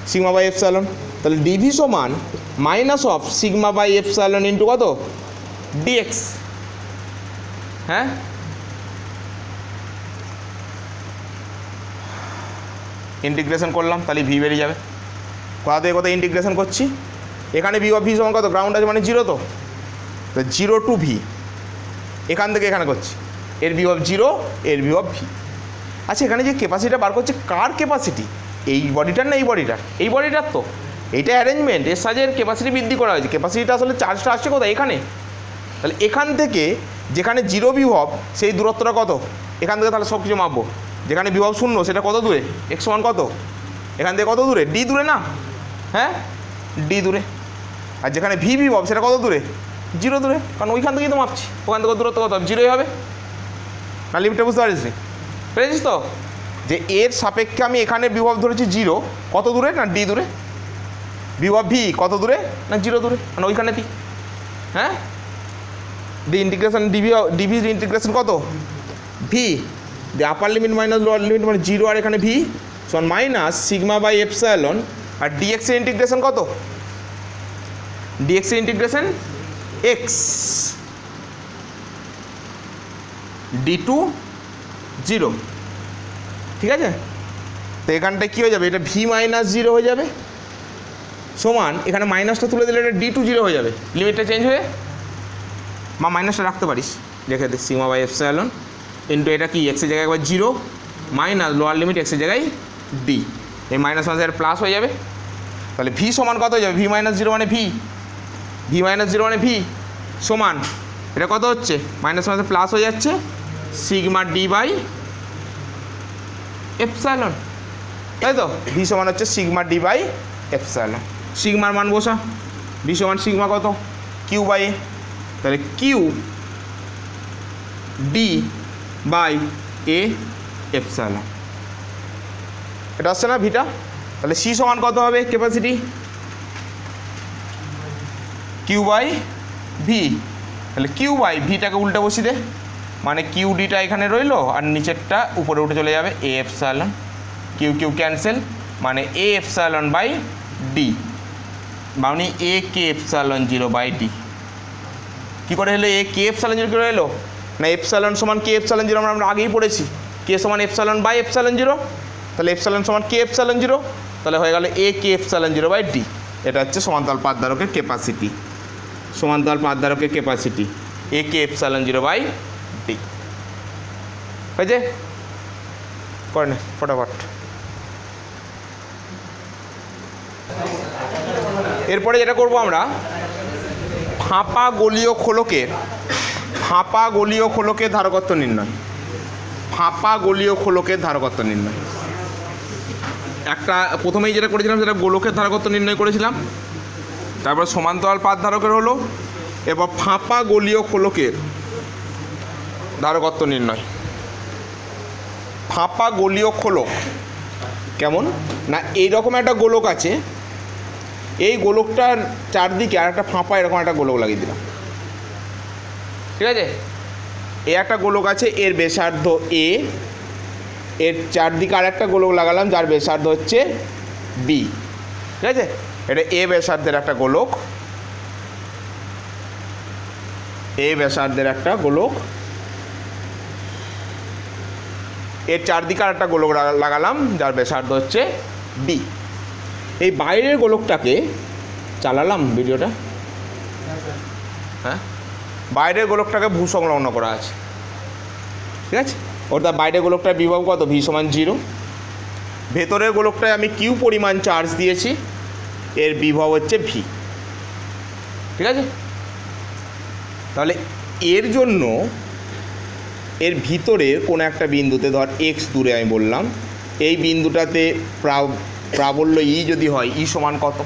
সিগমা বাই এপসাইলন। তাহলে ডিভি সমান minus of sigma by epsilon into কত ডিএক্স। হ্যাঁ, ইন্টিগ্রেশন করলাম তাহলে ভি বেরিয়ে যাবে। কোথা থেকে কোথায় ইন্টিগ্রেশন করছি, এখানে ভি অফ ভি সমান কত, গ্রাউন্ড আছে মানে জিরো, তো 0 টু ভি, এখান থেকে এখানে করছি, এর ভি অফ জিরো, এর ভি অফ ভি। আচ্ছা, এখানে যে ক্যাপাসিটিটা বার করছে কার ক্যাপাসিটি, এই বডিটার না এই বডিটার? এই বডিটার। তো এইটা অ্যারেঞ্জমেন্ট, এর সাহায্যে ক্যাপাসিটি বৃদ্ধি করা হয়েছে। ক্যাপাসিটিটা আসলে চার্জটা আসছে কোথায়, এখানে। তাহলে এখান থেকে যেখানে জিরো বিভব সেই দূরত্বটা কত, এখান থেকে তাহলে সব কিছু মাপবো। যেখানে বিভব শূন্য সেটা কত দূরে, এক্স সমান কত, এখান থেকে কত দূরে, ডি দূরে না, হ্যাঁ ডি দূরে। আর যেখানে ভি বিভব সেটা কত দূরে, জিরো দূরে, কারণ ওইখান থেকেই তো মাপছি, ওখান থেকে দূরত্ব কত, জিরোই হবে না। লিমিটটা বুঝতে পারিস নি, পেরেছিস তো? যে এর সাপেক্ষে আমি এখানে বিভব ধরেছি জিরো, কত দূরে না ডি দূরে, বিভব ভি কত দূরে না জিরো দূরে, মানে ওইখানে টি। হ্যাঁ, ডি ইন্টিগ্রেশন ডিভি ইন্টিগ্রেশন কত V, the upper limit minus lower limit মানে জিরো, আর এখানে ভি সমান মাইনাস সিগমা বাই এপসাইলন, আর ডিএক্স এর ইন্টিগ্রেশন কত, ডিএক্স এর integration X D to zero. ঠিক আছে, তো এখানটায় কী হয়ে যাবে, এটা ভি মাইনাস জিরো হয়ে যাবে, সমান এখানে মাইনাসটা তুলে দিলে এটা ডি টু জিরো হয়ে যাবে, লিমিটটা চেঞ্জ হয়ে, বা মাইনাসটা রাখতে পারিস, রেখে দে সিগমা বাই এপসাইলন ইন্টু এটা কি এক্সের জায়গায় একবার জিরো মাইনাস লোয়ার লিমিট এক্সের জায়গায় ডি, এই মাইনাস মাইনাস প্লাস হয়ে যাবে। তাহলে ভি সমান কত হয়ে যাবে, ভি মাইনাস জিরো মানে ভি, ভি মাইনাস জিরো মানে ভি সমান এটা কত হচ্ছে, মাইনাস মাইনাস প্লাস হয়ে যাচ্ছে সিগমা ডি বাই এপসাইলন, তাই তো? ভি সমান হচ্ছে সিগমা ডি বাই এপসাইলন। সিগমার মান বসা, ভি সমান সিগমা কত, কিউ বাই এ, তাহলে Q D by A epsilon, এটা আসছে না ভিটা। তাহলে সি সমান কত হবে ক্যাপাসিটি, কিউ বাই ভি, তাহলে কিউ বাই ভিটাকে উল্টে বসিয়ে দে, মানে কিউ ডিটা এখানে রইলো আর নিচেরটা উপরে উঠে চলে যাবে A epsilon, Q Q cancel, মানে এ এপসাইলন বাই ডি, মানে A K epsilon zero by D. কী করে হলো এ কে এপসাইলন জিরো করে এলো না, এপসাইলন সমান কে এপসাইলন জিরো আমরা আগেই পড়েছি, কে সমান এপসাইলন বাই এপসাইলন জিরো, তাহলে এপসাইলন সমান কে এপসাইলন জিরো, তাহলে হয়ে গেল A K epsilon zero by D. এটা হচ্ছে সমান্তরাল পাতধারকের ক্যাপাসিটি, সমান্তরাল পাতধারকের capacity A K epsilon zero by D. হয়েছে, করে নে ফটাফট। এরপরে যেটা করবো আমরা, ফাঁপা গলীয় খোলকের ধারকত্ব নির্ণয়, ফাঁপা গলীয় খোলকের ধারকত্ব নির্ণয়। একটা প্রথমেই যেটা করেছিলাম সেটা গোলকের ধারকত্ব নির্ণয় করেছিলাম, তারপর সমান্তরাল পাত ধারকের হলো, এবার ফাঁপা গলীয় খোলকের ধারকত্ব নির্ণয়। ফাঁপা গলীয় খোলক কেমন না, এইরকম একটা গোলক আছে, এই গোলকটার চারদিকে আর একটা ফাঁপা এরকম একটা গোলক লাগিয়ে দিলাম, ঠিক আছে? এ একটা গোলক আছে, এর ব্যাসার্ধ এ, এর চারদিকে আর একটা গোলক লাগালাম যার ব্যাসার্ধ হচ্ছে বি, ঠিক আছে? এটা এ ব্যাসার্ধের একটা গোলক, এ ব্যাসার্ধের একটা গোলক, এর চারদিকে আর একটা গোলক লাগালাম যার ব্যাসার্ধ হচ্ছে বি। এই বাইরের গোলকটাকে চালালাম ভিডিওটা, হ্যাঁ, বাইরের গোলকটাকে ভূসংলগ্ন করা আছে, ঠিক আছে? অর্থাৎ বাইরের গোলকটার বিভব কত, ভি সমান জিরো, ভেতরের গোলকটায় আমি কিউ পরিমাণ চার্জ দিয়েছি, এর বিভব হচ্ছে ভি, ঠিক আছে? তাহলে এর জন্য এর ভিতরের কোনো একটা বিন্দুতে, ধর এক্স দূরে আমি বললাম, এই বিন্দুটাতে প্রাবল্য ই যদি হয়, ই সমান কত,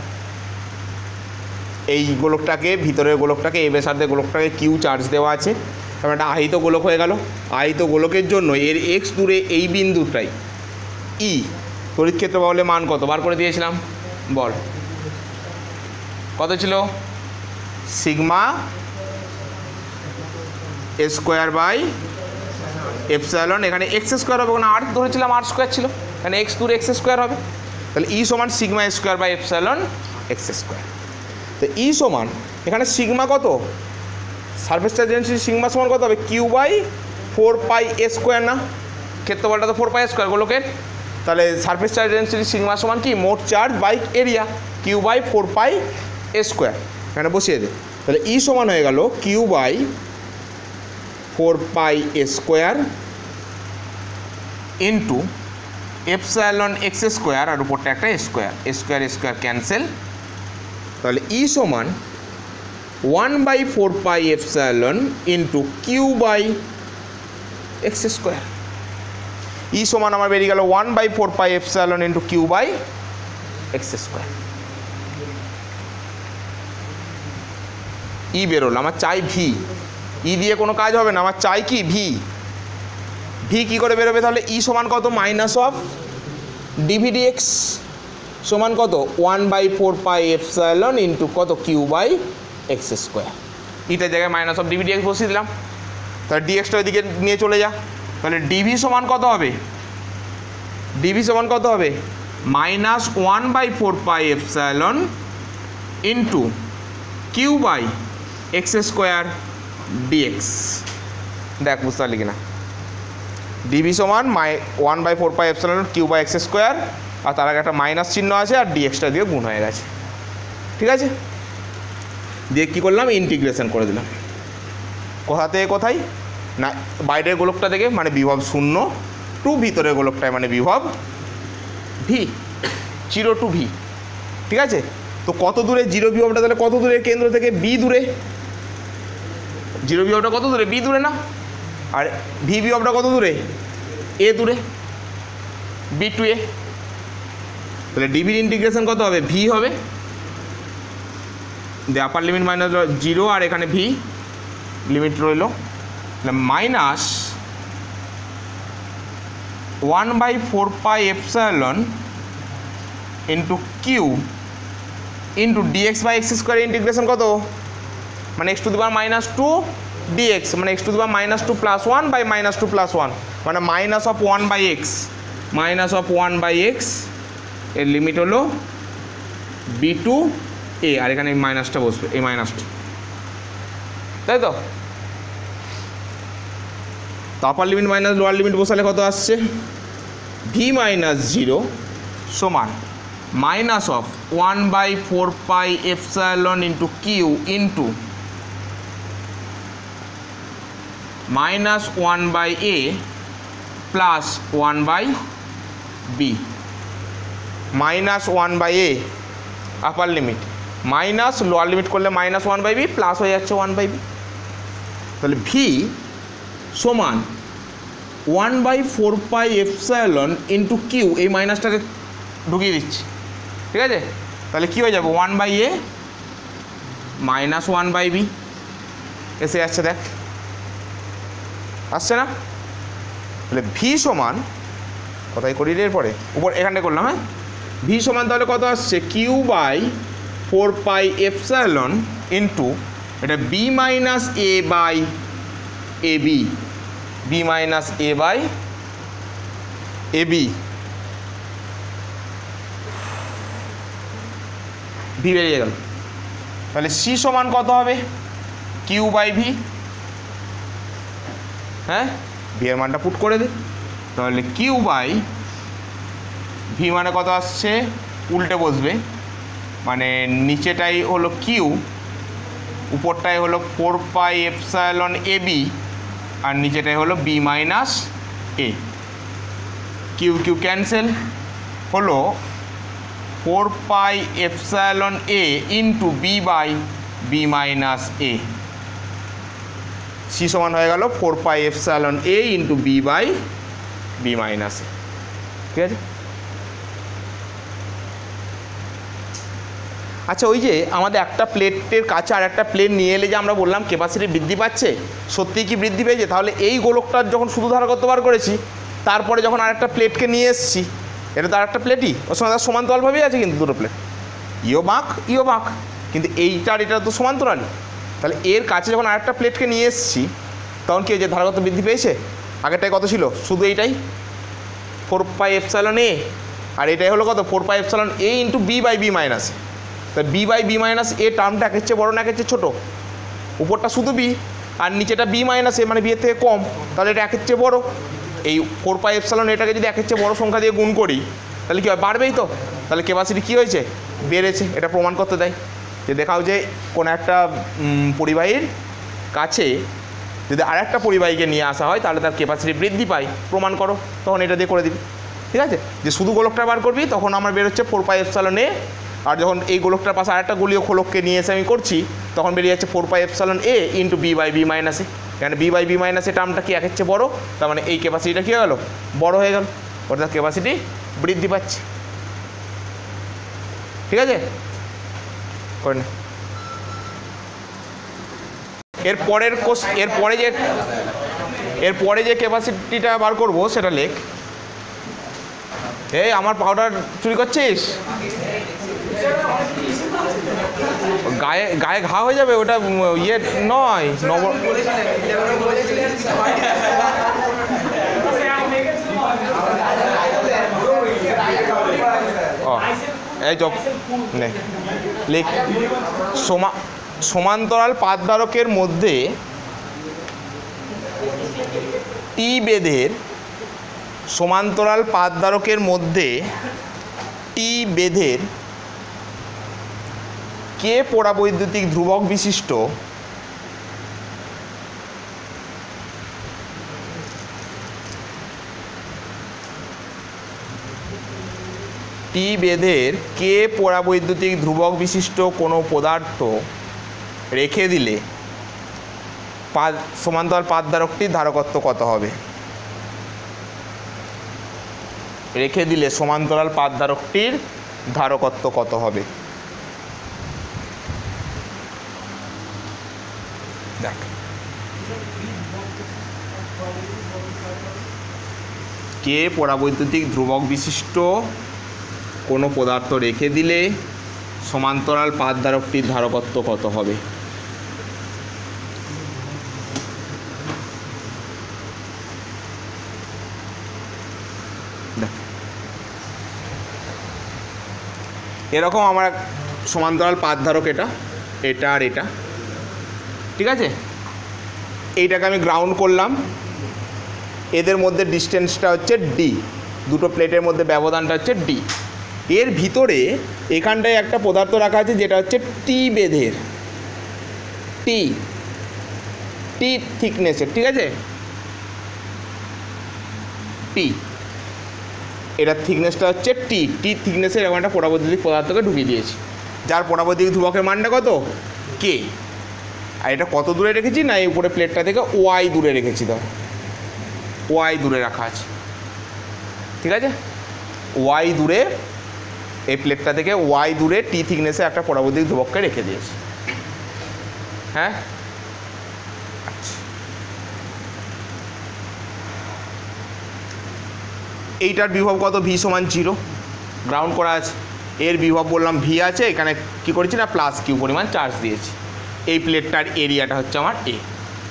এই গোলকটাকে, ভিতরের গোলকটাকে, এ ব্যাসার্ধের গোলকটাকে কিউ চার্জ দেওয়া আছে, তারপর একটা আহিত গোলক হয়ে গেল। আহিত গোলকের জন্য এর এক্স দূরে এই বিন্দুটাই ই, তড়িৎ ক্ষেত্র বলে মান কত বার করে দিয়েছিলাম, বল কত ছিল, সিগমা স্কোয়ার বাই এপসাইলন, এখানে এক্স স্কোয়ার হবে, ওখানে আর ধরেছিলাম আর স্কোয়ার ছিল, মানে এক্স দূরে এক্স স্কোয়ার হবে, তাহলে ই সমান sigma square by epsilon X square. তো ই সমান এখানে সিগমা কত, সারফেস চার্জ ডেনসিটি সিগমা সমান কত হবে, Q by 4 pi A square না, ক্ষেত্রফলটা তো 4 পাই স্কোয়ার গোলকের, তাহলে সারফেস চার্জ ডেনসিটি সিগমা সমান কি মোট charge by area Q by 4 pi A square, এখানে বসিয়ে দে। তাহলে ই সমান হয়ে গেল Q by 4 pi A square into epsilon X square, আর উপরটা একটা স্কোয়ার, স্কোয়ার স্কোয়ার ক্যান্সেল, তাহলে ই সমান 1/4 pi epsilon into Q by X square. E সমান আমার বেরিয়ে গেল 1/4 pi epsilon into Q by X square. E বেরোল, আমার চাই ভি, ই দিয়ে কোনো কাজ হবে না, আমার চাই কি ভি। ভি কী করে বেরোবে তাহলে, ই সমান কত মাইনাস অফ ডিভিডিএক্স সমান কত 1/4 পাই এপসাইলন ইন্টু কত কিউ বাই এক্স স্কোয়ার। ইটার জায়গায় মাইনাস অফ ডিভিডিএক্স বসিয়ে দিলাম, তাহলে ডিএক্সটা ওইদিকে নিয়ে চলে যা, তাহলে ডিভি সমান কত হবে, ডিভি সমান কত হবে minus 1/4 pi epsilon into Q by X square DX. দেখ বুঝতে পারলি কিনা, ডিভি সমান 1/4 pi epsilon Q by X square, আর তার আগে একটা মাইনাস চিহ্ন আছে আর ডিএক্সটা দিয়ে গুণ হয়ে গেছে, ঠিক আছে। দিয়ে কী করলাম, ইন্টিগ্রেশন করে দিলাম, কোথা থেকে কোথায় না, বাইরের গোলকটা থেকে মানে বিভব 0 টু ভিতরের গোলকটায় মানে বিভব ভি, 0 টু ভি, ঠিক আছে। তো কত দূরে জিরো বিভবটা, তাহলে কত দূরে কেন্দ্র থেকে, বি দূরে, জিরো বিভবটা কত দূরে, বি দূরে না, আর ভি বিভবটা কত দূরে, এ দূরে, বি টু এ, তাহলে ডিভির ইন্টিগ্রেশন কত হবে, ভি হবে, দে আপার লিমিট মাইনাস 0 আর এখানে ভি লিমিট রইল, minus 1/4 pi epsilon into Q into dx by X square integration কত, মানে X to the power minus 2 dx মানে X to the power minus 2 + 1 by minus 2 + 1 মানে minus of 1/x, minus of 1/x এর limit হলো B to এ, আর এখানে এই মাইনাসটা বসবে, এই মাইনাসটা, তাই তো। Upper limit minus lower limit বসালে কত আসছে, ভি মাইনাস 0 সমান minus of 1/4 pi epsilon into Q into minus 1/a plus 1/b, minus 1/a upper limit, minus lower limit করলে মাইনাস 1/b প্লাস হয়ে যাচ্ছে 1/b, তাহলে ভি সমান 1/4 পাই এপসাইলন ইন্টু কিউ, এই মাইনাসটাকে ঢুকিয়ে দিচ্ছি, ঠিক আছে। তাহলে কী হয়ে যাবে 1/a মাইনাস 1/b এসে যাচ্ছে, দেখ আসছে না। তাহলে ভি সমান কোথায় করি রে, এরপরে উপর এখানটা করলাম, হ্যাঁ ভি সমান তাহলে কত আসছে, Q by 4 pi epsilon into এটা B minus A by A B, B minus A by A B, V বেরিয়ে গেল। তাহলে সি সমান কত হবে, কিউ বাই ভি, হ্যাঁ ভি এর মানটা পুট করে দে, তাহলে কিউ বাই ভি মানে কত আসছে, উল্টে বসবে, মানে নিচেটাই হলো কিউ, উপরটাই হলো 4 পাই এপসাইলন এ বি, আর নিচেটাই হলো B minus A, Q Q cancel, হলো 4 pi epsilon A into B by B minus A, C সমান হয়ে গেল 4 pi epsilon A into B by B minus A, ঠিক আছে। আচ্ছা, ওই যে আমাদের একটা প্লেটের কাছে আর একটা প্লেট নিয়ে এলে যে আমরা বললাম ক্যাপাসিটি বৃদ্ধি পাচ্ছে, সত্যিই কি বৃদ্ধি পেয়েছে? তাহলে এই গোলকটার যখন শুধু ধারকত্ব বার করেছি, তারপরে যখন আরেকটা প্লেটকে নিয়ে এসেছি, এটা তো আরেকটা প্লেটই, ওর সঙ্গে তার সমান্তরালভাবেই আছে কিন্তু দুটো প্লেট, ইও বাঁক, কিন্তু এইটার এটা তো সমান্তরালই। তাহলে এর কাছে যখন আরেকটা প্লেটকে নিয়ে এসেছি, তখন কি হয়েছে, ধারকত্ব বৃদ্ধি পেয়েছে? আগেরটাই কত ছিল, শুধু এইটাই 4πε আর এটাই হলো কত 4πε into B by B minus. তা বি বাই বি মাইনাস টার্মটা একের চেয়ে বড় না একের চেয়ে ছোটো? উপরটা শুধু বি আর নিচেটা বি মাইনাস মানে বি এর থেকে কম, তাহলে এটা একের চেয়ে বড়। এই 4πε এটাকে যদি একের চেয়ে বড় সংখ্যা দিয়ে গুণ করি তাহলে কী হয়, বাড়বেই তো। তাহলে ক্যাপাসিটি কী হয়েছে, বেড়েছে। এটা প্রমাণ করতে দেয় যে দেখাও যে কোনো একটা পরিবাহীর কাছে যদি আরেকটা পরিবাহীকে নিয়ে আসা হয় তাহলে তার ক্যাপাসিটি বৃদ্ধি পায়, প্রমাণ করো। তখন এটা দিয়ে করে দিবি, ঠিক আছে। যে শুধু গোলকটা বার করবি তখন আমার বেরোচ্ছে 4πε, আর যখন এই গোলকটার পাশে আরেকটা গোলীয় খোলককে নিয়ে এসে আমি করছি তখন বেরিয়ে যাচ্ছে 4πε into B by B minus A. কারণ B by B minus A টার্মটা কি একের চেয়ে বড়ো, তার মানে এই ক্যাপাসিটিটা কী হয়ে গেল, বড়ো হয়ে গেল, অর্থাৎ ক্যাপাসিটি বৃদ্ধি পাচ্ছে। ঠিক আছে, করে না। এরপরে যে ক্যাপাসিটিটা বার করবো সেটা লেখ। এই আমার পাউডার চুরি করছিস, গায়ে গায়ে ঘা হয়ে যাবে, ওটা ইয়ে নয় এই চপ নে লিখ। সমান্তরাল পাতধারকের মধ্যে টি বেধের সমান্তরাল পাতধারকের মধ্যে টি বেধের কে পরাবৈদ্যুতিক ধ্রুবক বিশিষ্ট টি বেধের কে পরাবৈদ্যুতিক ধ্রুবক বিশিষ্ট কোনো পদার্থ রেখে দিলে সমান্তরাল পাতধারকটির ধারকত্ব কত হবে? রেখে দিলে সমান্তরাল পাতধারকটির ধারকত্ব কত হবে? দেখ, কে পরাবৈদ্যুতিক ধ্রুবক বিশিষ্ট কোনো পদার্থ রেখে দিলে সমান্তরাল পাতধারকটির ধারকত্ব কত হবে? এরকম আমার সমান্তরাল পাতধারক এটা আর এটা, ঠিক আছে। এইটাকে আমি গ্রাউন্ড করলাম, এদের মধ্যে ডিস্টেন্সটা হচ্ছে ডি, দুটো প্লেটের মধ্যে ব্যবধানটা হচ্ছে ডি। এর ভিতরে এখানটায় একটা পদার্থ রাখা আছে যেটা হচ্ছে টি বেধের, টি থিকনেসের, ঠিক আছে, টি, এটার থিকনেসটা হচ্ছে টি থিকনেসের এরকম একটা পরাবৈদ্যুতিক পদার্থকে ঢুকিয়ে দিয়েছি, যার পরাবৈদ্যুতিক ধ্রুবকের মানটা কত, কে। আর এটা কত দূরে রেখেছি না, এই উপরে প্লেটটা থেকে ওয়াই দূরে রেখেছি, ধর ওয়াই দূরে রাখা আছে, ঠিক আছে। ওয়াই দূরে, এই প্লেটটা থেকে ওয়াই দূরে টি থিকনেসে একটা পরাবৈদ্যুতিক ধ্রুবককে রেখে দিয়েছি। হ্যাঁ, আচ্ছা, এইটার বিভব কত, ভি সমান 0, গ্রাউন্ড করা আছে। এর বিভব বললাম ভি আছে, এখানে কি করেছি না প্লাস কিউ পরিমাণ চার্জ দিয়েছি। এই প্লেটটার এরিয়াটা হচ্ছে আমার এ,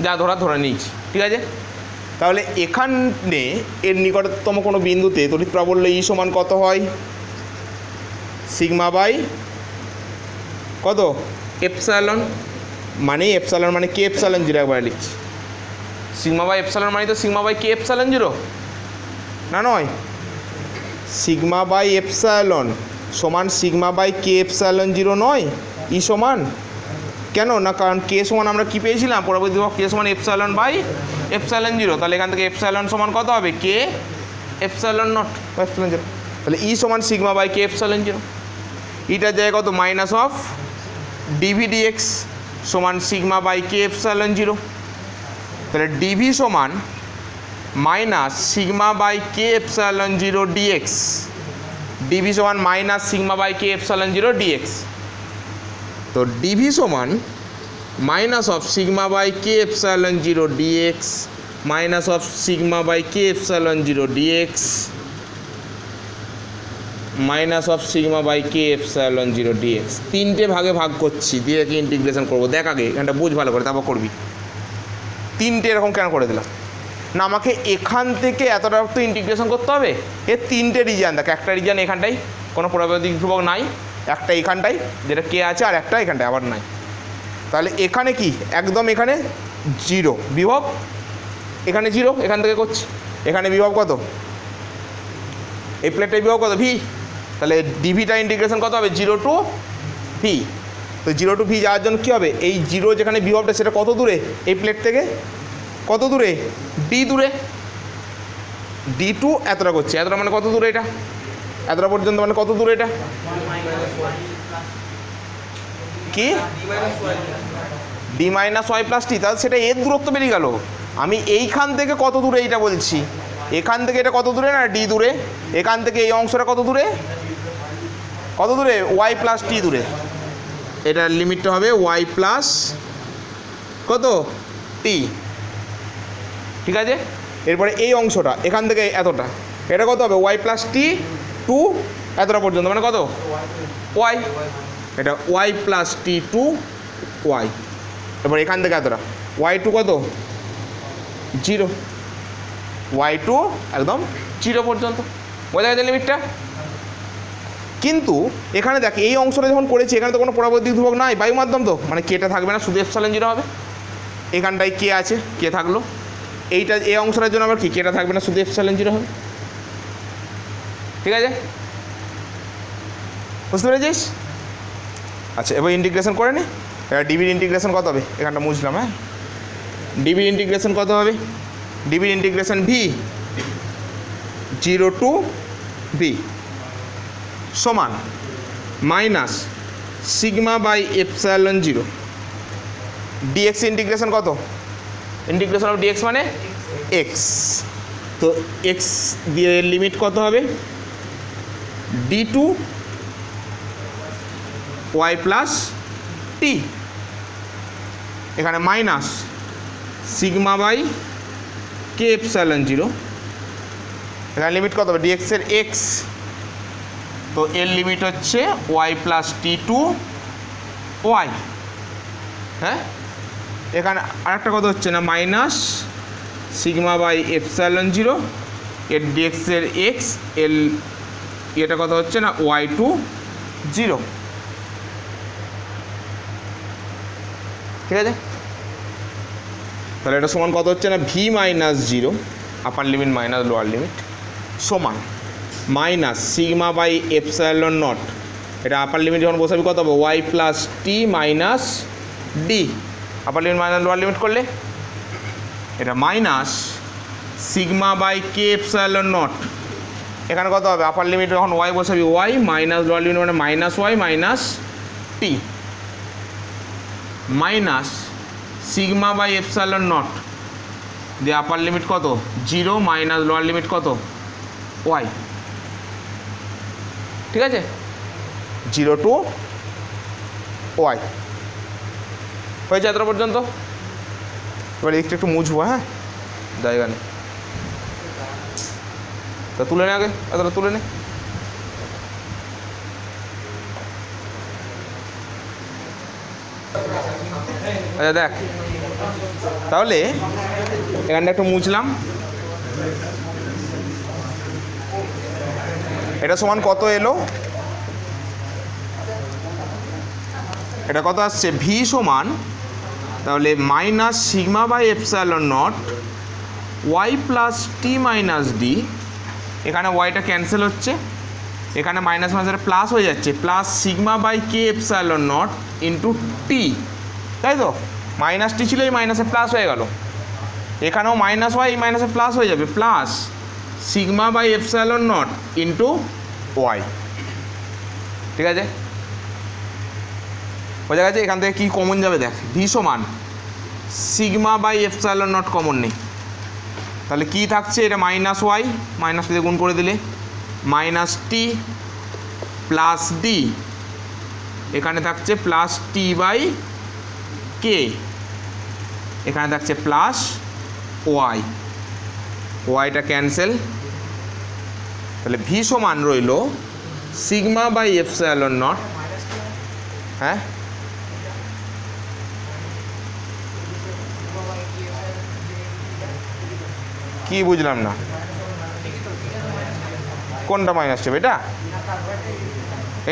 যা ধরে নিয়েছি, ঠিক আছে। তাহলে এখানে এর নিকটতম কোনো বিন্দুতে তড়িৎ প্রাবল্য ই সমান কত হয়, সিগমা বাই কত, এপসাইলন, মানে এপসাইলন মানে কে এপসাইলন 0 একবারে লিখছি। সিগমা বাই এপসাইলন মানে তো সিগমা বাই কে এপসাইলন 0 না, নয়, সিগমা বাই এপসাইলন সমান সিগমা বাই কে এপসাইলন 0 নয়, ই সমান কেন না, কারণ কে সমান আমরা কি পেয়েছিলাম, পরবর্তী কে সমান এপসাইলন বাই এপসাইলন 0, তাহলে এখান থেকে এপসাইলন সমান কত হবে, কে এপসাইলন নট বা এপসাইলন 0, তাহলে ই সমান সিগমা বাই কে এপসাইলন 0। ইটার জায়গায় কত, মাইনাস অফ ডিভি ডিএক্স সমান সিগমা বাই কে এপসাইলন 0, তাহলে ডিভি সমান minus sigma by K epsilon 0 dx, dV সমান minus sigma by K epsilon 0 dx. তো ডিভি সমান minus of sigma by K epsilon 0 dx minus of sigma by K epsilon 0 dx minus of sigma by K epsilon 0 DX. তিনটে ভাগে ভাগ করছি, দিয়ে কি integration করবো, দেখ আগে এখানটা বুঝ ভালো করে, তারপর করবি। তিনটে এরকম কেন করে দিলাম, না আমাকে এখান থেকে এতটা তো ইন্টিগ্রেশন করতে হবে। এর তিনটে রিজিয়ান দেখ, একটা রিজিয়ান এখানটাই কোনো পরাবৈদ্যুতিক ধ্রুবক নাই, একটা এখানটাই যেটা কে আছে, আর একটা এখানটায় আবার নাই। তাহলে এখানে কি একদম এখানে জিরো বিভব, এখানে জিরো, এখান থেকে করছি, এখানে বিভব কত, এই প্লেটটাই বিভব কত ভি। তাহলে ডিভিটা ইন্টিগ্রেশন কত হবে, 0 টু ভি। তো 0 টু ভি যাওয়ার জন্য কী হবে, এই জিরো যেখানে বিভবটা সেটা কত দূরে, এই প্লেট থেকে কত দূরে, ডি দূরে, ডি টু এতটা করছে, এতটা মানে কত দূরে এটা, এতটা পর্যন্ত মানে কত দূরে এটা, কি ডি মাইনাস ওয়াই প্লাস টি। তাহলে সেটা এর দূরত্ব বেরিয়ে গেল। আমি এইখান থেকে কত দূরে এইটা বলছি, এখান থেকে এটা কত দূরে না ডি দূরে, এখান থেকে এই অংশটা কত দূরে, কত দূরে ওয়াই প্লাস টি দূরে। এটার লিমিটটা হবে ওয়াই প্লাস কত টি, ঠিক আছে। এরপরে এই অংশটা এখান থেকে এতটা, এটা কত হবে ওয়াই প্লাস টি টু এতটা পর্যন্ত মানে কত ওয়াই, এটা ওয়াই প্লাস টি টু ওয়াই। এরপর এখান থেকে এতটা ওয়াই টু কত 0, ওয়াই টু একদম 0 পর্যন্ত, বোঝা গেছে লিমিটটা। কিন্তু এখানে দেখ এই অংশটা যখন করেছি এখানে তো কোনো পরাবৈদ্যুতিক ধ্রুবক নাই, বায়ু মাধ্যম তো, মানে কেটা থাকবে না, শুধু এপসাইলন 0 হবে। এখানটায় কে আছে, কে থাকলো, এইটা এই অংশটার জন্য আবার কি কেটা থাকবে না, শুধু এপসাইলন 0 হবে, ঠিক আছে, বুঝতে পেরেছিস। আচ্ছা এবার ইন্টিগ্রেশন করে নে, এবার ডিবির ইন্টিগ্রেশন কত হবে, এখানটা বুঝলাম। হ্যাঁ ডিবির ইন্টিগ্রেশন কত হবে, ডিবির ইন্টিগ্রেশন ভি 0 টু ভি সমান minus sigma by epsilon 0 DX integration কত, ইন্টিগ্রেশন অফ ডিএক্স মানে এক্স। তো এক্স দিয়ে লিমিট কত হবে, D to Y plus T, এখানে minus sigma by K epsilon 0, এখানে লিমিট কত হবে ডিএক্সের এক্স, তো এর লিমিট হচ্ছে ওয়াই প্লাস টি টু ওয়াই। হ্যাঁ এখানে আরেকটা কত হচ্ছে না মাইনাস সিগমা বাই এপসাইলন 0, এর ডিএক্সের এক্স, এর এটা কত হচ্ছে না ওয়াই টু 0, ঠিক আছে। তাহলে এটা সমান কত হচ্ছে না V minus 0 upper limit minus lower limit সমান minus sigma by epsilon naught, এটা আপার লিমিট যখন বসাবি কত হবে Y plus T minus D, upper limit minus lower limit করলে এটা minus sigma by K epsilon naught, এখানে কত হবে আপার লিমিট যখন ওয়াই বসাবি ওয়াই মাইনাস লোয়ার লিমিট মানে minus Y minus T minus sigma by epsilon naught দিয়ে upper limit কত 0 মাইনাস লোয়ার লিমিট কত ওয়াই, ঠিক আছে 0 টু ওয়াই হয়েছে এতটা পর্যন্ত। এবার একটু মুছবো, হ্যাঁ জায়গা নেই, তা তুলে নে আগে, এতটা তুলে নে। আচ্ছা দেখ তাহলে এখানটা একটু মুছলাম, এটা সমান কত এলো, এটা কত আসছে ভি সমান তাহলে minus sigma by epsilon naught Y plus T minus D, এখানে ওয়াইটা ক্যান্সেল হচ্ছে, এখানে মাইনাস মাইনাস প্লাস হয়ে যাচ্ছে, plus sigma by K epsilon naught into T, তাই তো মাইনাস টি ছিল এই মাইনাসে প্লাস হয়ে গেল, এখানেও মাইনাস ওয়াই মাইনাসে প্লাস হয়ে যাবে, plus sigma by epsilon naught into Y, ঠিক আছে বোঝা গেছে। এখান থেকে কী কমন যাবে দেখ, ভি সমান sigma by epsilon naught common নেই, তাহলে কী থাকছে এটা মাইনাস ওয়াই, মাইনাস দিয়ে গুণ করে দিলে মাইনাস টি প্লাস ডি, এখানে থাকছে প্লাস টি বাই কে, এখানে থাকছে প্লাস ওয়াই, ওয়াইটা ক্যান্সেল, তাহলে ভি সমান রইল সিগমা বাই এপসাইলন নট, হ্যাঁ কি বুঝলাম না, কোনটা মাইনাস হবে? এটা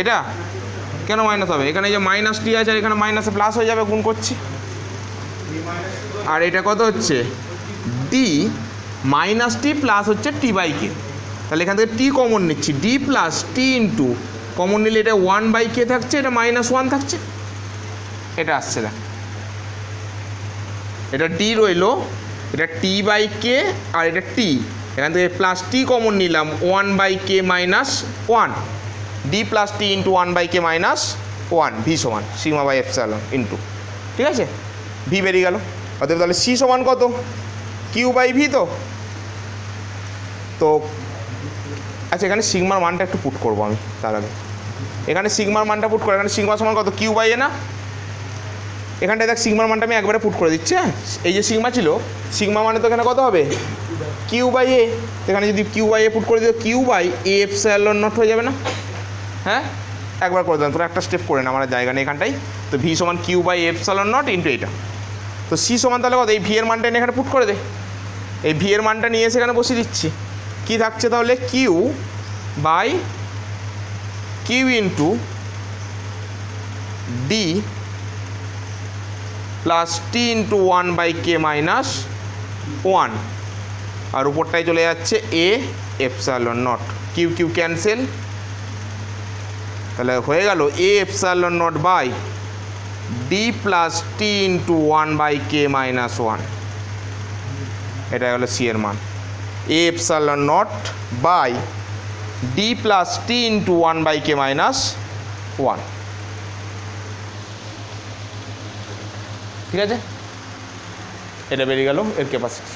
এটা কেন মাইনাস হবে? এখানে যে মাইনাস টি আছে আর এখানে মাইনাসে প্লাস হয়ে যাবে, গুণ করছি। আর এটা কত হচ্ছে? ডি মাইনাস টি প্লাস হচ্ছে টি বাই কে। তাহলে এখান থেকে টি কমন নিচ্ছি, D plus T into common নিলে এটা 1/k থাকছে, এটা -1 থাকছে, এটা আসছে না, এটা ডি রইলো, এটা টি বাই কে আর এটা টি, এখান থেকে প্লাস টি কমন নিলাম 1/k - 1, D plus T into 1/k - 1, V সমান সিগমা বাই এপসাইলন ইন্টু, ঠিক আছে, ভি বেরিয়ে গেল। অতএব তাহলে সি সমান কত? Q by V. তো আচ্ছা, এখানে সিগমার মানটা একটু পুট করবো আমি তার আগে। এখানে সিগমার মানটা পুট করে, এখানে সিগমা সমান কত? কিউ বাই এ না, এখানটায় দেখ সিগমার মানটা আমি একবারে পুট করে দিচ্ছি। হ্যাঁ, এই যে সিগমা ছিল, সিগমা মানে তো এখানে কত হবে? Q by A. এখানে যদি কিউ বাই এ পুট করে দিও, Q by A epsilon naught হয়ে যাবে না? হ্যাঁ, একবার করে দেন, তোরা একটা স্টেপ করে না, আমার জায়গা নেই এখানটাই। তো ভি সমান Q by epsilon naught into এইটা। তো সি সমান তাহলে কত? এই ভি এর মানটা এখানে পুট করে দে, এই ভি এর মানটা নিয়ে এসে এখানে বসিয়ে দিচ্ছি। কী থাকছে তাহলে? Q by Q into D plus T into 1/k - 1, আর উপরটায় চলে যাচ্ছে A epsilon naught, Q Q cancel, তাহলে হয়ে গেল A epsilon naught by D plus T into 1/k - 1, এটা হলো সি এর মান, A epsilon naught by D plus T into 1/k - 1, ঠিক আছে, এটা বেরিয়ে গেল এর ক্যাপাসিটি।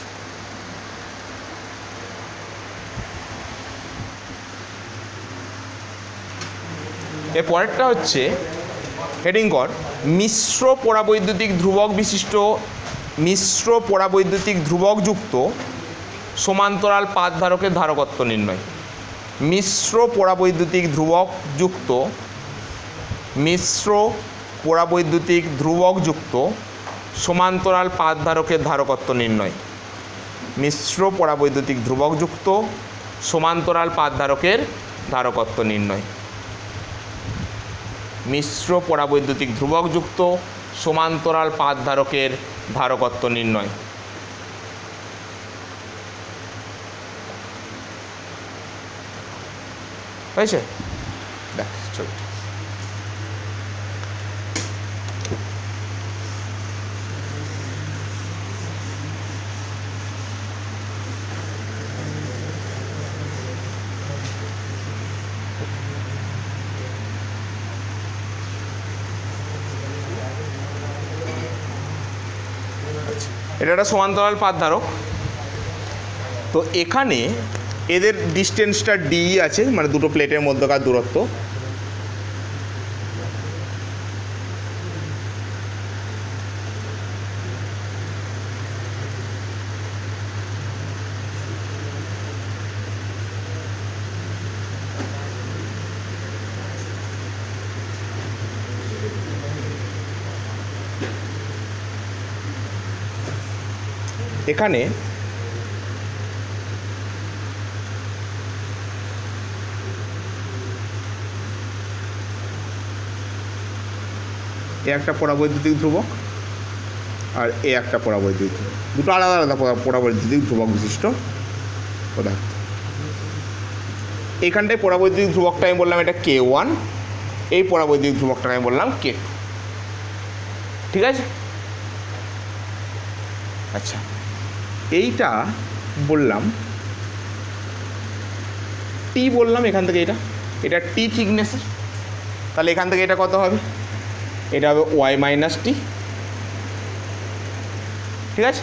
এর পরেরটা হচ্ছে হেডিং কর মিশ্র পরাবৈদ্যুতিক ধ্রুবক বিশিষ্ট, মিশ্র পরাবৈদ্যুতিক ধ্রুবক যুক্ত সমান্তরাল পাত ধারকের ধারকত্ব নির্ণয়। মিশ্র পরাবৈদ্যুতিক ধ্রুবক যুক্ত, মিশ্র পরাবৈদ্যুতিক ধ্রুবক যুক্ত সমান্তরাল পাত ধারকের ধারকত্ব নির্ণয়। মিশ্র পরাবৈদ্যুতিক ধ্রুবক যুক্ত সমান্তরাল পাত ধারকের ধারকত্ব নির্ণয়। মিশ্র পরাবৈদ্যুতিক ধ্রুবক যুক্ত সমান্তরাল পাত ধারকের ধারকত্ব নির্ণয়। হয়েছে? দেখ চল, এটা একটা সমান্তরাল পাত ধারক। তো এখানে এদের ডিস্টেন্সটা ডি আছে, মানে দুটো প্লেটের মধ্যকার দূরত্ব। এখানে এ একটা পরাবৈদ্যুতিক ধ্রুবক আর এ একটা পরাবৈদ্যুতিক ধ্রুবক, দুটো আলাদা আলাদা পরাবৈদ্যুতিক ধ্রুবক বিশিষ্ট পদার্থ। এইখানটায় পরাবৈদ্যুতিক ধ্রুবকটা আমি বললাম এটা K1, এই পরাবৈদ্যুতিক ধ্রুবকটা আমি বললাম K2, ঠিক আছে? আচ্ছা, এইটা বললাম টি, বললাম এখান থেকে এটা টি থিকনেসের, তাহলে এখান থেকে এটা কত হবে? এটা হবে ওয়াই মাইনাস টি, ঠিক আছে,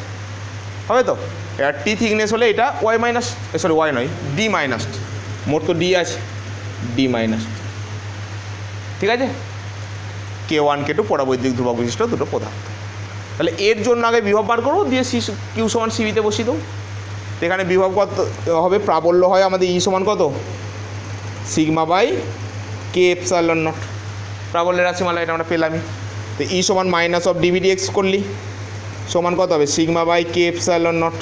হবে তো? এটা টি থিকনেস হলে এটা ওয়াই মাইনাস, সরি ওয়াই নয়, ডি মাইনাস টি, মোট তো ডি আছে, ডি মাইনাস টি, ঠিক আছে। K1 K2 পরাবৈদ্যুতিক ধ্রুবক বিশিষ্ট দুটো পদার্থ। তাহলে এর জন্য আগে বিভব বার করবো, দিয়ে সি কিউ সমান সিবিতে বসিয়ে দেবো। তো এখানে বিভব কত হবে? প্রাবল্য হয় আমাদের ই সমান কত? Sigma by K epsilon naught, প্রাবল্যের রাশিমালা এটা আমরা পেলামই। তো ই সমান মাইনাস অফ ডিভিডি এক্স করলি সমান কত হবে? Sigma by K epsilon naught.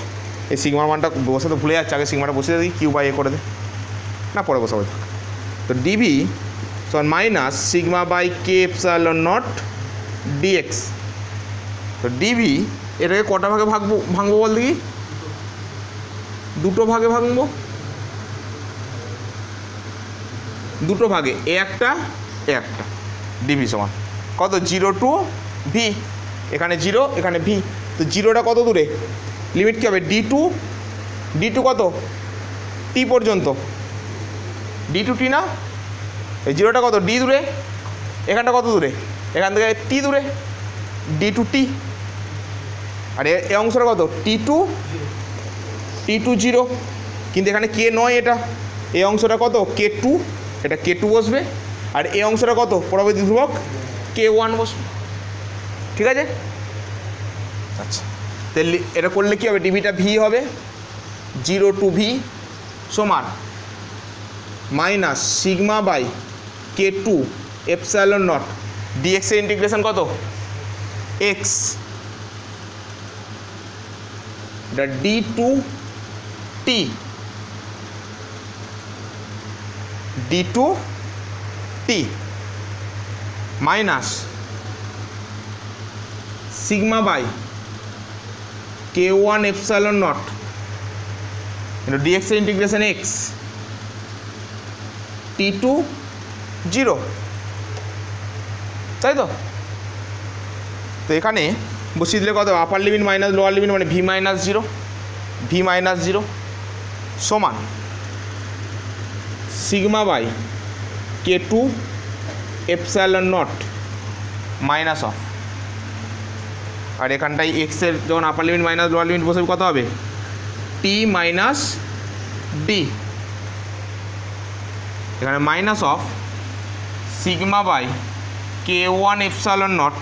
এই সিগমার মানটা বসে তো ভুলে যাচ্ছে, আগে সিগমাটা বসে দিই, কিউ বাই এ করে দে, না পরে বসাবো। তো ডিভি সমান minus sigma by K epsilon naught DX. তো ডিভি এটাকে কটা ভাগে ভাঙবো বল দেখি? দুটো ভাগে ভাঙবো, দুটো ভাগে, এ একটা এ একটা। ডিভি সমান কত? 0 টু ভি, এখানে 0 এখানে ভি। তো 0টা কত দূরে? লিমিট কী হবে? ডি টু কত? টি পর্যন্ত, ডি টু টি না? এই 0টা কত? ডি দূরে, এখানটা কত দূরে? এখান থেকে টি দূরে, ডি টু টি। আর এ অংশটা কত? টি টু 0, কিন্তু এখানে কে নয়, এটা এই অংশটা কত? কে টু, এটা কে টু বসবে। আর এই অংশটা কত? পরবর্তী ধ্রুবক কে ওয়ান বসবে, ঠিক আছে? আচ্ছা, তাহলে এটা করলে কী হবে? ডিভিটা ভি হবে, 0 টু ভি সমান minus sigma by K two epsilon naught dx এর ইন্টিগ্রেশন কত? এক্স, এটা D to T, D to T minus sigma by K one epsilon naught dx এর ইন্টিগ্রেশন এক্স, টি টু 0, তাই তো? তো এখানে বসিয়ে দিলে কত? Upper limit minus lower limit মানে ভি মাইনাস 0 সমান sigma by K two epsilon naught minus of, আর এখানটায় এক্সের যখন আপার লিমিট মাইনাস লোয়ার লিমিট বসে কত হবে? টি মাইনাস ডি, এখানে minus of sigma by K one epsilon naught,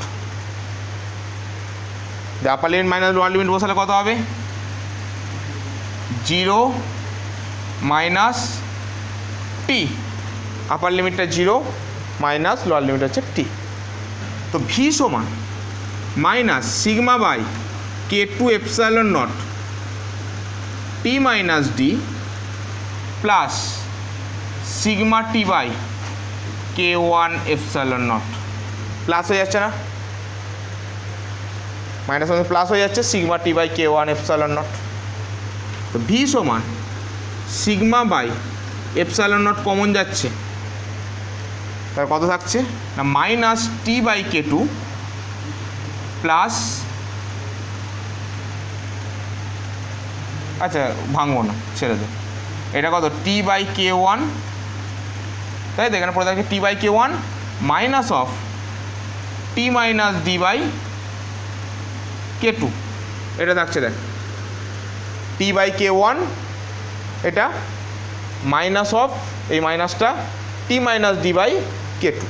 upper limit minus lower limit বসালে কত হবে? 0 মাইনাস টি, আপার লিমিটটা 0 মাইনাস লোয়ার লিমিট হচ্ছে টি। তো ভি সমান minus sigma by K two epsilon naught T minus D plus sigma T by K one epsilon naught, plus হয়ে যাচ্ছে না? মাইনাস মানে প্লাস হয়ে যাচ্ছে, sigma T by K one epsilon naught. তো ভি সমান sigma by epsilon naught common যাচ্ছে, তার কত থাকছে না? Minus T by K two plus, আচ্ছা ভাঙবো না, ছেড়ে দে, এটা কত? টি বাই কে ওয়ান, তাই তো? এখানে পড়ে থাকছে T by K one minus of T minus D by K two, এটা থাকছে দেখ টি বাই কে ওয়ান, এটা মাইনাস অফ এই মাইনাসটা T minus D by K two,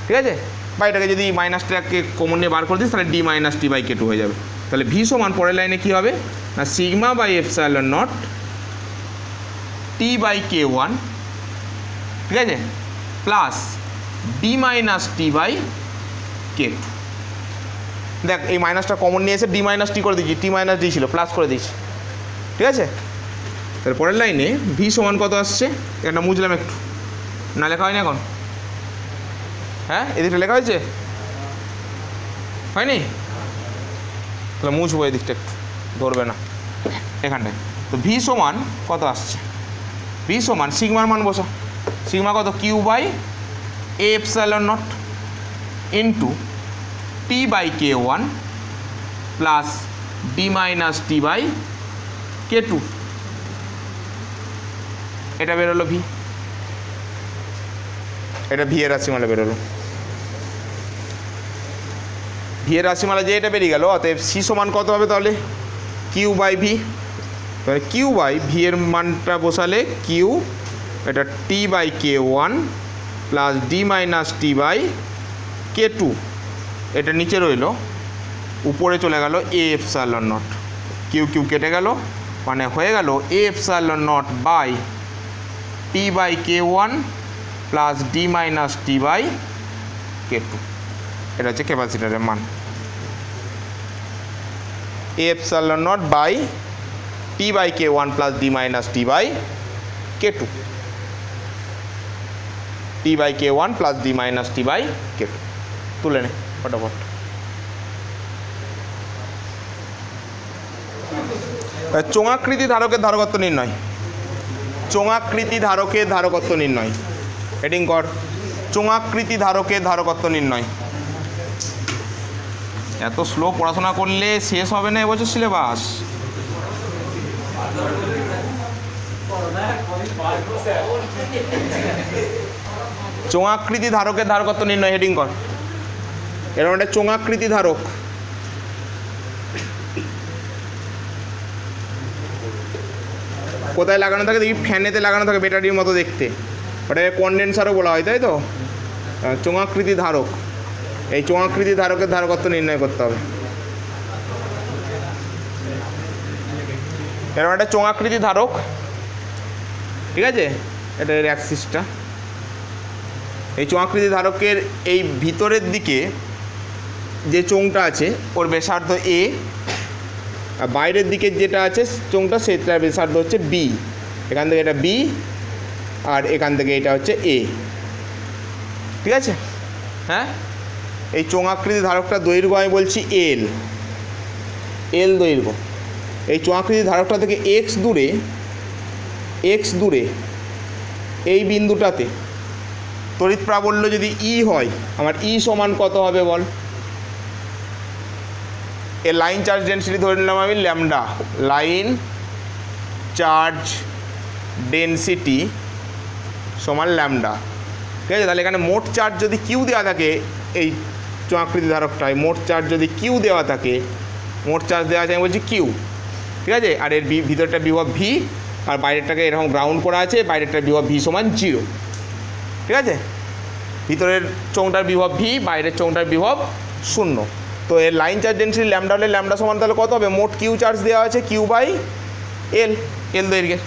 ঠিক আছে? বা এটাকে যদি মাইনাসটাকে কমন নিয়ে বার করে দিস তাহলে D minus T by K two হয়ে যাবে। তাহলে ভি সমান পরের লাইনে কী হবে না? Sigma by epsilon naught T by K one, ঠিক আছে, plus D minus T by K two. দেখ এই মাইনাসটা কমন নিয়ে এসে ডি মাইনাস টি করে দিচ্ছি, টি মাইনাস ডি ছিল প্লাস করে দিচ্ছি, ঠিক আছে? তাহলে পরের লাইনে ভি সমান কত আসছে? এটা মুছলাম একটু, না লেখা হয়নি এখন? হ্যাঁ, এদিকটা লেখা হয়েছে, হয়নি? তাহলে মুছবো এদিকটা, একটু ধরবে না এখানটায়। তো ভি সমান কত আসছে? ভি সমান সিগমার মান বসা, সিগমা কত? Q by A epsilon naught into T by K one plus D minus T by K two, এটা বেরোলো ভি, এটা ভি এর রাশিমালা বেরোলো। ভি এর রাশিমালা যে এটা বেরিয়ে গেল, অতএব সি সমান কত হবে তাহলে? Q by V. তাহলে কিউ বাই ভি এর মানটা বসালে কিউ, এটা T by K one plus D minus T by K two, এটা নিচে রইল, উপরে চলে গেল A epsilon naught, Q Q কেটে গেল, মানে হয়ে গেল A epsilon naught by T by K one plus D minus T by K two. এটা হচ্ছে ক্যাপাসিটারের মান। A epsilon naught by T by K one plus D minus T by K two, T by K one plus D minus T by K two. তুলে নে ফটাফট। চোঙাকৃতি ধারকের ধারকত্ব নির্ণয়, চোঙাকৃতি ধারকের ধারকত্ব নির্ণয়, heading কর চোঙাকৃতি ধারকের ধারকত্ব নির্ণয়। এত স্লো পড়াশোনা করলে শেষ হবে না এবছর সিলেবাস। চোঙাকৃতি ধারকের ধারকত্ব নির্ণয়, হেডিং কর। এরকম একটা চোঙাকৃতি ধারক, কোথায় লাগানো থাকে দেখি, ফ্যানেতে লাগানো থাকে ব্যাটারির মতো দেখতে, ওটাকে কনডেন্সারও বলা হয়, তাই তো? চোঙাকৃতি ধারক, এই চোঙাকৃতি ধারকের ধারকত্ব নির্ণয় করতে হবে। এরকম একটা চোঙাকৃতি ধারক, ঠিক আছে, এটা এর অ্যাক্সিসটা। এই চোঙাকৃতি ধারকের এই ভিতরের দিকে যে চোঙটা আছে ওর ব্যাসার্ধ এ, আর বাইরের দিকে যেটা আছে চোঙটা সেটার ব্যাসার্ধ হচ্ছে বি। এখান থেকে এটা বি আর এখান থেকে এটা হচ্ছে এ, ঠিক আছে? হ্যাঁ, এই চোঙাকৃতি ধারকটা দৈর্ঘ্য আমি বলছি এল, এল দৈর্ঘ্য। এই চোঙাকৃতি ধারকটা থেকে এক্স দূরে এই বিন্দুটাতে তড়িৎ প্রাবল্য যদি ই হয়, আমার ই সমান কত হবে বল? এ লাইন চার্জ ডেন্সিটি ধরে নিলাম আমি ল্যামডা, লাইন চার্জ ডেন্সিটি সমান ল্যামডা, ঠিক আছে? তাহলে এখানে মোট চার্জ যদি কিউ দেওয়া থাকে, এই চোঙাকৃতি ধারকটায় মোট চার্জ যদি কিউ দেওয়া থাকে, মোট চার্জ দেওয়া আছে আমি বলছি কিউ, ঠিক আছে? আর এর ভিতরটা বিভব ভি, আর বাইরেরটাকে এরকম গ্রাউন্ড করা আছে, বাইরেরটার বিভব ভি সমান 0, ঠিক আছে? ভিতরের চোঙটার বিভব ভি, বাইরের চোঙটার বিভব 0। তো এর লাইন চার্জ ডেন্সিটি ল্যামডা হলে ল্যামডা সমান তাহলে কত হবে? মোট কিউ চার্জ দেওয়া আছে কিউ বাই এল, এল দৈর্ঘ্যের।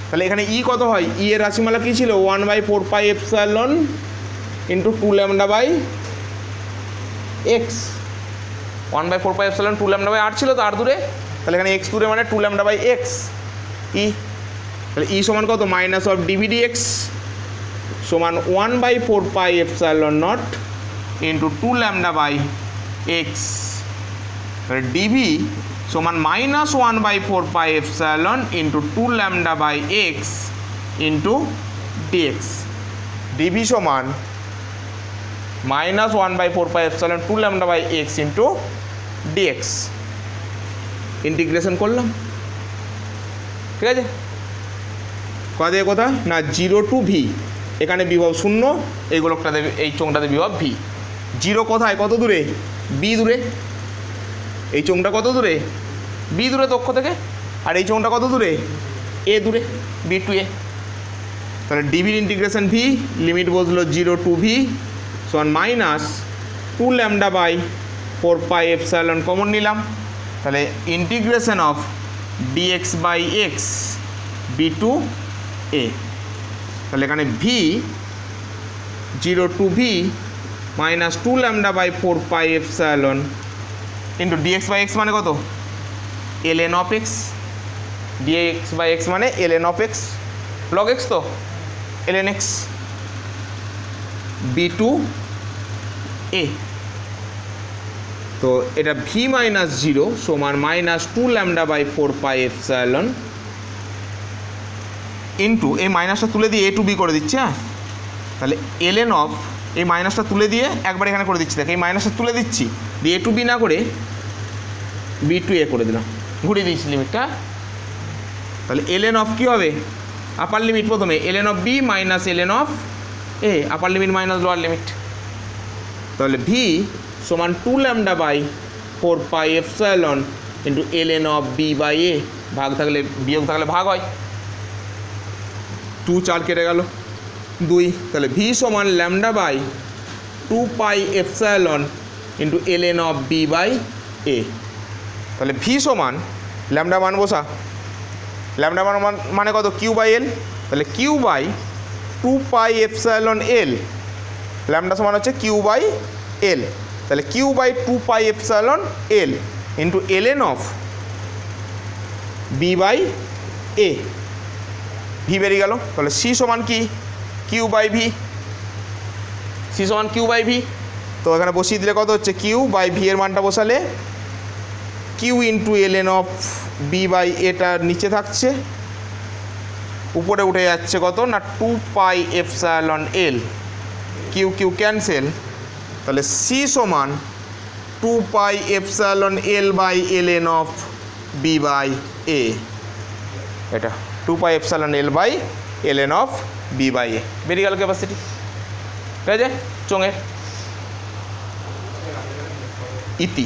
তাহলে এখানে ই কত হয়? ই এর রাশিমালা কী ছিল? 1/4 pi epsilon into 2 lambda by X. 1/4 pi epsilon 2 lambda by R ছিল তো, আর দূরে, তাহলে এখানে এক্স দূরে মানে 2 ল্যামডা বাই এক্স ই। তাহলে ই সমান কত? মাইনাস অফ ডিভিডি এক্স সমান 1/4 pi epsilon naught into 2 lambda by X. তাহলে ডিভি সমান minus 1/4 pi epsilon into 2 lambda by X into dx. DV সমান minus 1/4 pi epsilon 2 lambda by X into dx. Integration করলাম, ঠিক আছে? কোথা থেকে কোথায় না 0 টু ভি, এখানে বিভব 0, এই গোলকটাতে এই চোঙটাতে বিভব ভি। 0 কোথায়, কত দূরে? বি দূরে। এই চোঙটা কত দূরে? বি দূরে তক্ষ থেকে। আর এই চোঙটা কত দূরে? এ দূরে, বি টু এ। তাহলে ডিভির ইন্টিগ্রেশন ভি, লিমিট বসলো 0 টু ভি সমান minus 2 lambda by 4 pi epsilon common নিলাম, তাহলে integration of dx by X B to A. তাহলে এখানে V 0 to V minus 2 lambda by 4 pi epsilon into dx by X মানে কত? ln of X. Dx by X মানে ln of X, log X তো, ln X B to A. তো এটা V minus 0 সমান minus 2 lambda by 4 pi epsilon into, এই মাইনাসটা তুলে দিয়ে এ টু বি করে দিচ্ছে। হ্যাঁ, তাহলে ln অফ, এই মাইনাসটা তুলে দিয়ে একবার এখানে করে দিচ্ছি, দেখ এই মাইনাসটা তুলে দিচ্ছি, দিয়ে এ টু বি না করে বি টু এ করে দিলাম, ঘুরিয়ে দিয়েছি লিমিটটা। তাহলে ln অফ কী হবে? আপার লিমিট প্রথমে ln of B minus ln of A, upper limit minus lower limit. তাহলে ভি সমান 2 lambda by 4 pi epsilon into ln of B by A, ভাগ থাকলে বিয়োগ থাকলে ভাগ হয়, 2 4 কেটে গেল 2, তাহলে ভি সমান lambda by 2 pi epsilon into ln of B by A. তাহলে ভি সমান ল্যামডা মান বসা, ল্যামডা মান মানে কত? Q by L. তাহলে Q by 2 pi epsilon L, lambda সমান হচ্ছে কিউ বাই এল। তাহলে Q by 2 pi epsilon L into ln of B by A, V বেরিয়ে গেল। তাহলে সি সমান কি কিউ বাই ভি, সি সমান কিউ বাই ভি। তো এখানে বসিয়ে দিলে কত হচ্ছে, কিউ বাই ভি এর মানটা বসালে Q into ln of B by এটা নিচে থাকছে, উপরে উঠে যাচ্ছে কত না 2 π epsilon L, Q Q cancel. তাহলে সি সমান 2 π epsilon L by ln of B by A, এটা 2 π epsilon L by ln of B by A বেরিয়ে গেল ক্যাপাসিটি। ঠিক আছে, চোঙের ইতি।